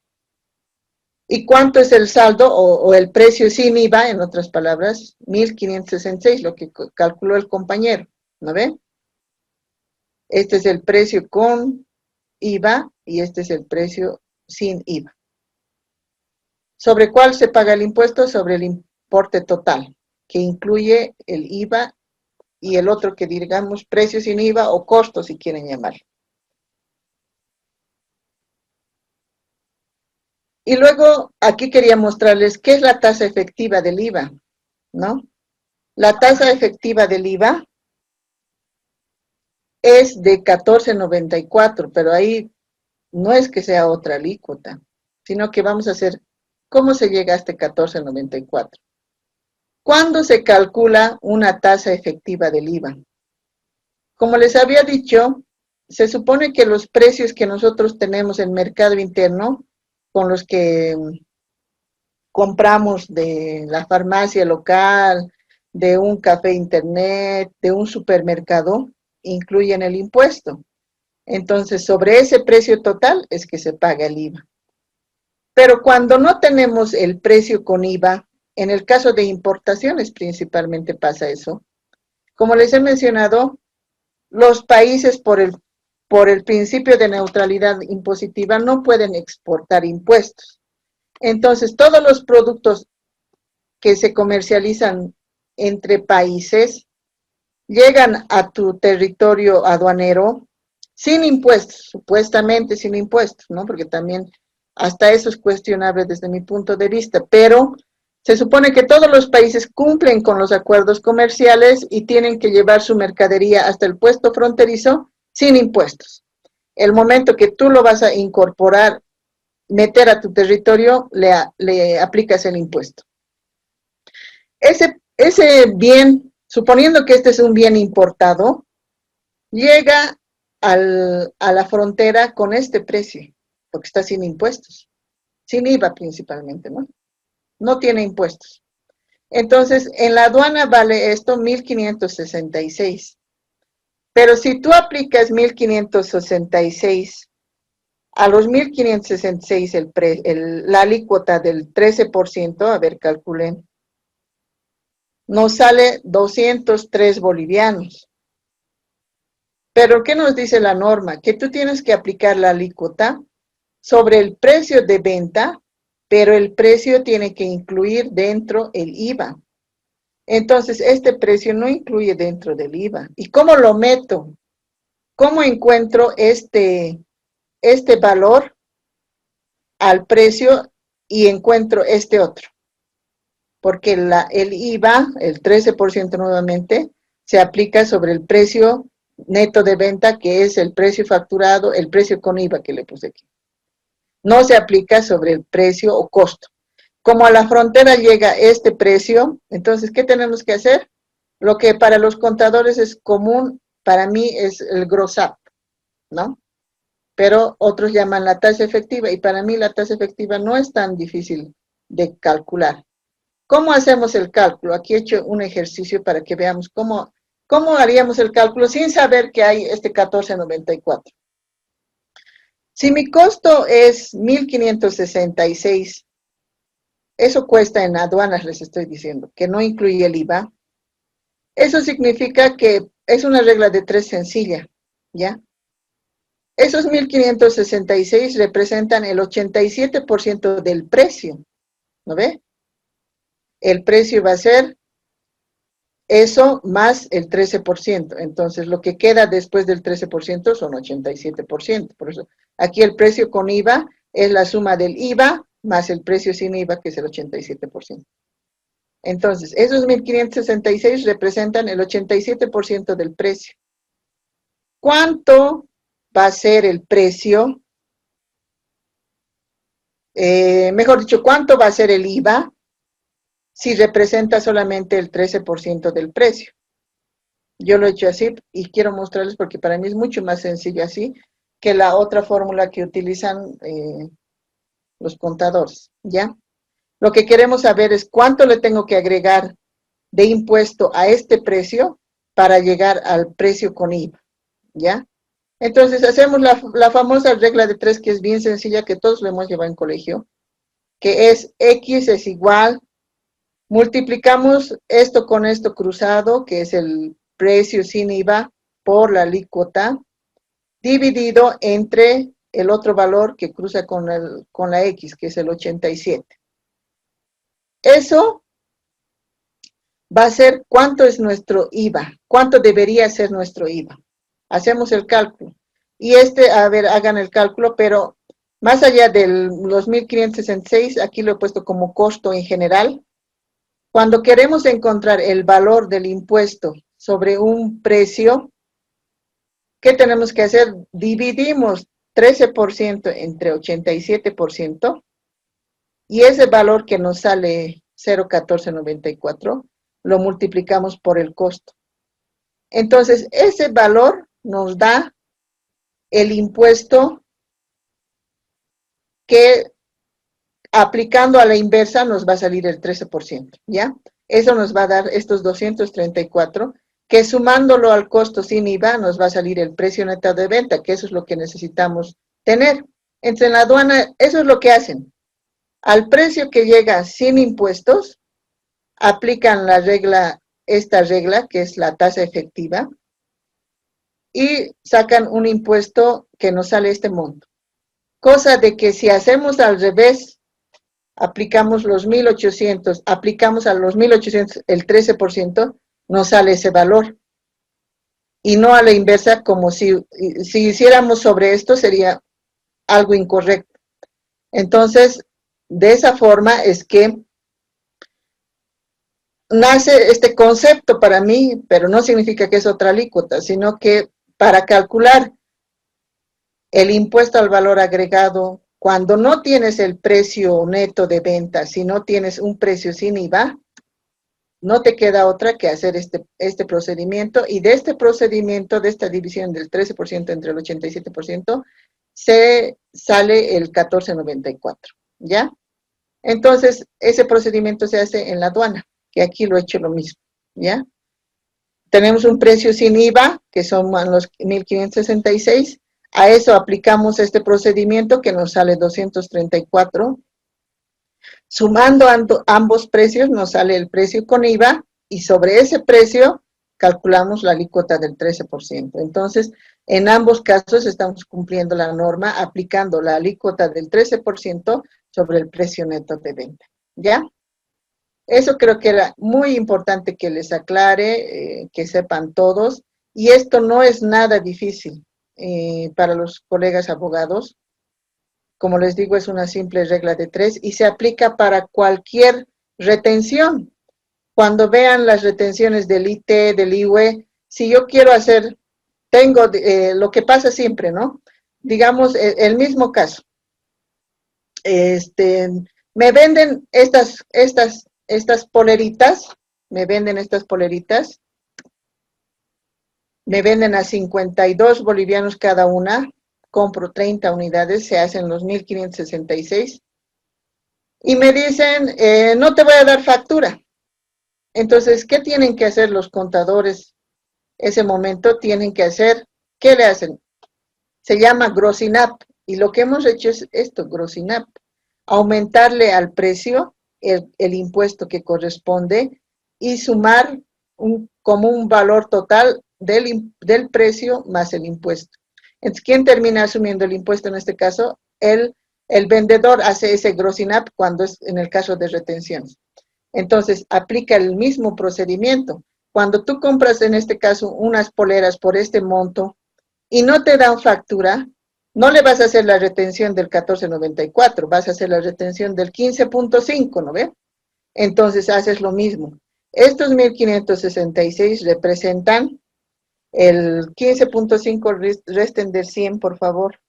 Speaker 2: ¿Y cuánto es el saldo o el precio sin IVA? En otras palabras, 1.566, lo que calculó el compañero, ¿no ven? Este es el precio con IVA y este es el precio sin IVA. ¿Sobre cuál se paga el impuesto? Sobre el importe total, que incluye el IVA y el otro que digamos precio sin IVA o costo, si quieren llamarlo. Y luego, aquí quería mostrarles qué es la tasa efectiva del IVA, ¿no? La tasa efectiva del IVA es de 14.94, pero ahí no es que sea otra alícuota, sino que vamos a hacer, ¿cómo se llega a este 14.94? ¿Cuándo se calcula una tasa efectiva del IVA? Como les había dicho, se supone que los precios que nosotros tenemos en mercado interno, con los que compramos de la farmacia local, de un café internet, de un supermercado, incluyen el impuesto. Entonces, sobre ese precio total es que se paga el IVA. Pero cuando no tenemos el precio con IVA, en el caso de importaciones principalmente pasa eso. Como les he mencionado, los países por el principio de neutralidad impositiva no pueden exportar impuestos. Entonces, todos los productos que se comercializan entre países llegan a tu territorio aduanero sin impuestos, supuestamente sin impuestos, ¿no? Porque también hasta eso es cuestionable desde mi punto de vista, pero se supone que todos los países cumplen con los acuerdos comerciales y tienen que llevar su mercadería hasta el puesto fronterizo sin impuestos. El momento que tú lo vas a incorporar, meter a tu territorio, le aplicas el impuesto. Ese bien, suponiendo que este es un bien importado, llega a la frontera con este precio, porque está sin impuestos, sin IVA principalmente, ¿no? No tiene impuestos. Entonces, en la aduana vale esto 1.566. Pero si tú aplicas 1.566, a los 1.566 la alícuota del 13%, a ver, calculen, nos sale 203 bolivianos. Pero, ¿qué nos dice la norma? Que tú tienes que aplicar la alícuota sobre el precio de venta, pero el precio tiene que incluir dentro el IVA. Entonces, este precio no incluye dentro del IVA. ¿Y cómo lo meto? ¿Cómo encuentro este valor al precio y encuentro este otro? Porque el IVA, el 13% nuevamente, se aplica sobre el precio neto de venta, que es el precio facturado, el precio con IVA que le puse aquí. No se aplica sobre el precio o costo. Como a la frontera llega este precio, entonces, ¿qué tenemos que hacer? Lo que para los contadores es común, para mí es el gross up, ¿no? Pero otros llaman la tasa efectiva, y para mí la tasa efectiva no es tan difícil de calcular. ¿Cómo hacemos el cálculo? Aquí he hecho un ejercicio para que veamos cómo haríamos el cálculo sin saber que hay este 14.94. Si mi costo es 1.566, eso cuesta en aduanas, les estoy diciendo, que no incluye el IVA. Eso significa que es una regla de 3 sencilla, ¿ya? Esos 1.566 representan el 87% del precio, ¿no ve? El precio va a ser eso más el 13%. Entonces, lo que queda después del 13% son 87%. Por eso, aquí el precio con IVA es la suma del IVA más el precio sin IVA, que es el 87%. Entonces, esos 1.566 representan el 87% del precio. ¿Cuánto va a ser el precio mejor dicho, ¿cuánto va a ser el IVA si representa solamente el 13% del precio? Yo lo he hecho así y quiero mostrarles porque para mí es mucho más sencillo así que la otra fórmula que utilizan los contadores, ¿ya? Lo que queremos saber es cuánto le tengo que agregar de impuesto a este precio para llegar al precio con IVA, ¿ya? Entonces hacemos la famosa regla de 3, que es bien sencilla, que todos lo hemos llevado en colegio, que es X es igual, multiplicamos esto con esto cruzado, que es el precio sin IVA, por la alícuota, dividido entre el otro valor que cruza con la X, que es el 87. Eso va a ser cuánto es nuestro IVA, cuánto debería ser nuestro IVA. Hacemos el cálculo. Y a ver, hagan el cálculo, pero más allá de los 1.566, aquí lo he puesto como costo en general. Cuando queremos encontrar el valor del impuesto sobre un precio, ¿qué tenemos que hacer? Dividimos 13% entre 87%, y ese valor que nos sale 0.1494, lo multiplicamos por el costo. Entonces, ese valor nos da el impuesto que, aplicando a la inversa, nos va a salir el 13%, ¿ya? Eso nos va a dar estos 234, que sumándolo al costo sin IVA, nos va a salir el precio neto de venta, que eso es lo que necesitamos tener. Entonces, en la aduana, eso es lo que hacen. Al precio que llega sin impuestos, aplican esta regla, que es la tasa efectiva, y sacan un impuesto que nos sale este monto. Cosa de que si hacemos al revés, aplicamos los 1.800, aplicamos a los 1.800 el 13%, nos sale ese valor. Y no a la inversa, como si hiciéramos sobre esto, sería algo incorrecto. Entonces, de esa forma es que nace este concepto para mí, pero no significa que es otra alícuota, sino que para calcular el impuesto al valor agregado, cuando no tienes el precio neto de venta, si no tienes un precio sin IVA, no te queda otra que hacer este procedimiento, y de este procedimiento, de esta división del 13% entre el 87%, se sale el 14.94, ¿ya? Entonces, ese procedimiento se hace en la aduana, que aquí lo he hecho lo mismo, ¿ya? Tenemos un precio sin IVA, que son los 1.566, a eso aplicamos este procedimiento que nos sale 234, sumando ambos precios nos sale el precio con IVA, y sobre ese precio calculamos la alícuota del 13%. Entonces, en ambos casos estamos cumpliendo la norma, aplicando la alícuota del 13% sobre el precio neto de venta, ¿ya? Eso creo que era muy importante que les aclare, que sepan todos, y esto no es nada difícil para los colegas abogados. Como les digo, es una simple regla de 3 y se aplica para cualquier retención. Cuando vean las retenciones del IT, del IUE, si yo quiero hacer, tengo lo que pasa siempre, ¿no? Digamos, el mismo caso. Me venden estas poleritas, me venden a 52 bolivianos cada una, compro 30 unidades, se hacen los 1.566, y me dicen, no te voy a dar factura. Entonces, ¿qué tienen que hacer los contadores? Ese momento tienen que hacer, ¿qué le hacen? Se llama grossing up, y lo que hemos hecho es esto, grossing up, aumentarle al precio el impuesto que corresponde y sumar como un valor total del precio más el impuesto. Entonces, ¿quién termina asumiendo el impuesto en este caso? El vendedor hace ese grossing up cuando es en el caso de retenciones. Entonces, aplica el mismo procedimiento. Cuando tú compras, en este caso, unas poleras por este monto y no te dan factura, no le vas a hacer la retención del 14.94, vas a hacer la retención del 15.5, ¿no ve? Entonces, haces lo mismo. Estos 1.566 representan el 15.5, resten del 100, por favor.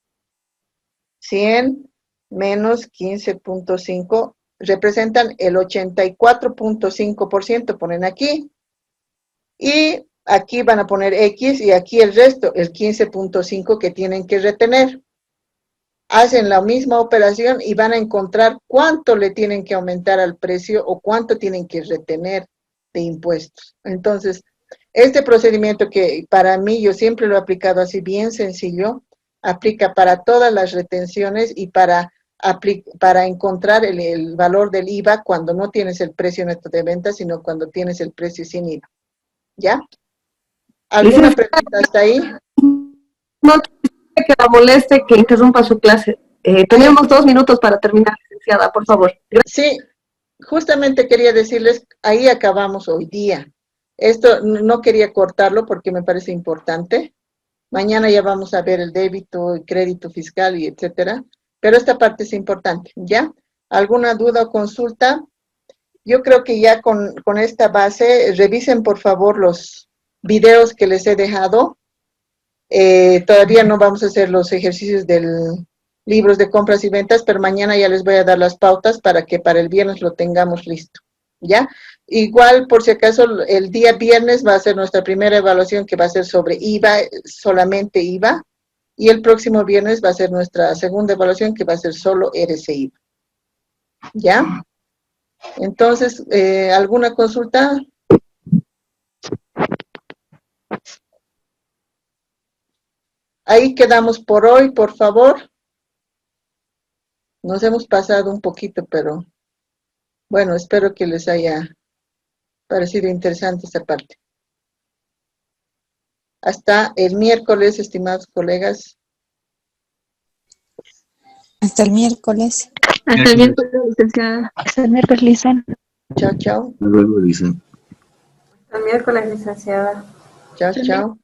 Speaker 2: 100 menos 15.5 representan el 84.5%, ponen aquí. Y aquí van a poner X y aquí el resto, el 15.5 que tienen que retener. Hacen la misma operación y van a encontrar cuánto le tienen que aumentar al precio o cuánto tienen que retener de impuestos. Entonces, este procedimiento que para mí yo siempre lo he aplicado así bien sencillo, aplica para todas las retenciones y para encontrar el valor del IVA cuando no tienes el precio neto de venta, sino cuando tienes el precio sin IVA. ¿Ya? ¿Alguna pregunta hasta ahí?
Speaker 1: No que la moleste, que interrumpa su clase. Tenemos 2 minutos para terminar, licenciada, por favor.
Speaker 2: Sí, justamente quería decirles, ahí acabamos hoy día. Esto no quería cortarlo porque me parece importante. Mañana ya vamos a ver el débito, el crédito fiscal y etcétera. Pero esta parte es importante, ¿ya? ¿Alguna duda o consulta? Yo creo que ya con esta base, revisen por favor los videos que les he dejado. Todavía no vamos a hacer los ejercicios del libros de compras y ventas, pero mañana ya les voy a dar las pautas para que para el viernes lo tengamos listo, ¿ya? Igual, por si acaso, el día viernes va a ser nuestra primera evaluación que va a ser sobre IVA, solamente IVA, y el próximo viernes va a ser nuestra segunda evaluación que va a ser solo RCIVA, ¿ya? Entonces, ¿alguna consulta? Ahí quedamos por hoy, por favor. Nos hemos pasado un poquito, pero bueno, espero que les haya parecido interesante esta parte. Hasta el miércoles, estimados colegas.
Speaker 10: Hasta el miércoles.
Speaker 13: Hasta el miércoles, licenciada.
Speaker 7: Hasta el miércoles, licenciada.
Speaker 2: Chao, chao.
Speaker 14: Hasta luego, Lisa.
Speaker 3: Hasta el miércoles, licenciada.
Speaker 2: Chao, chao.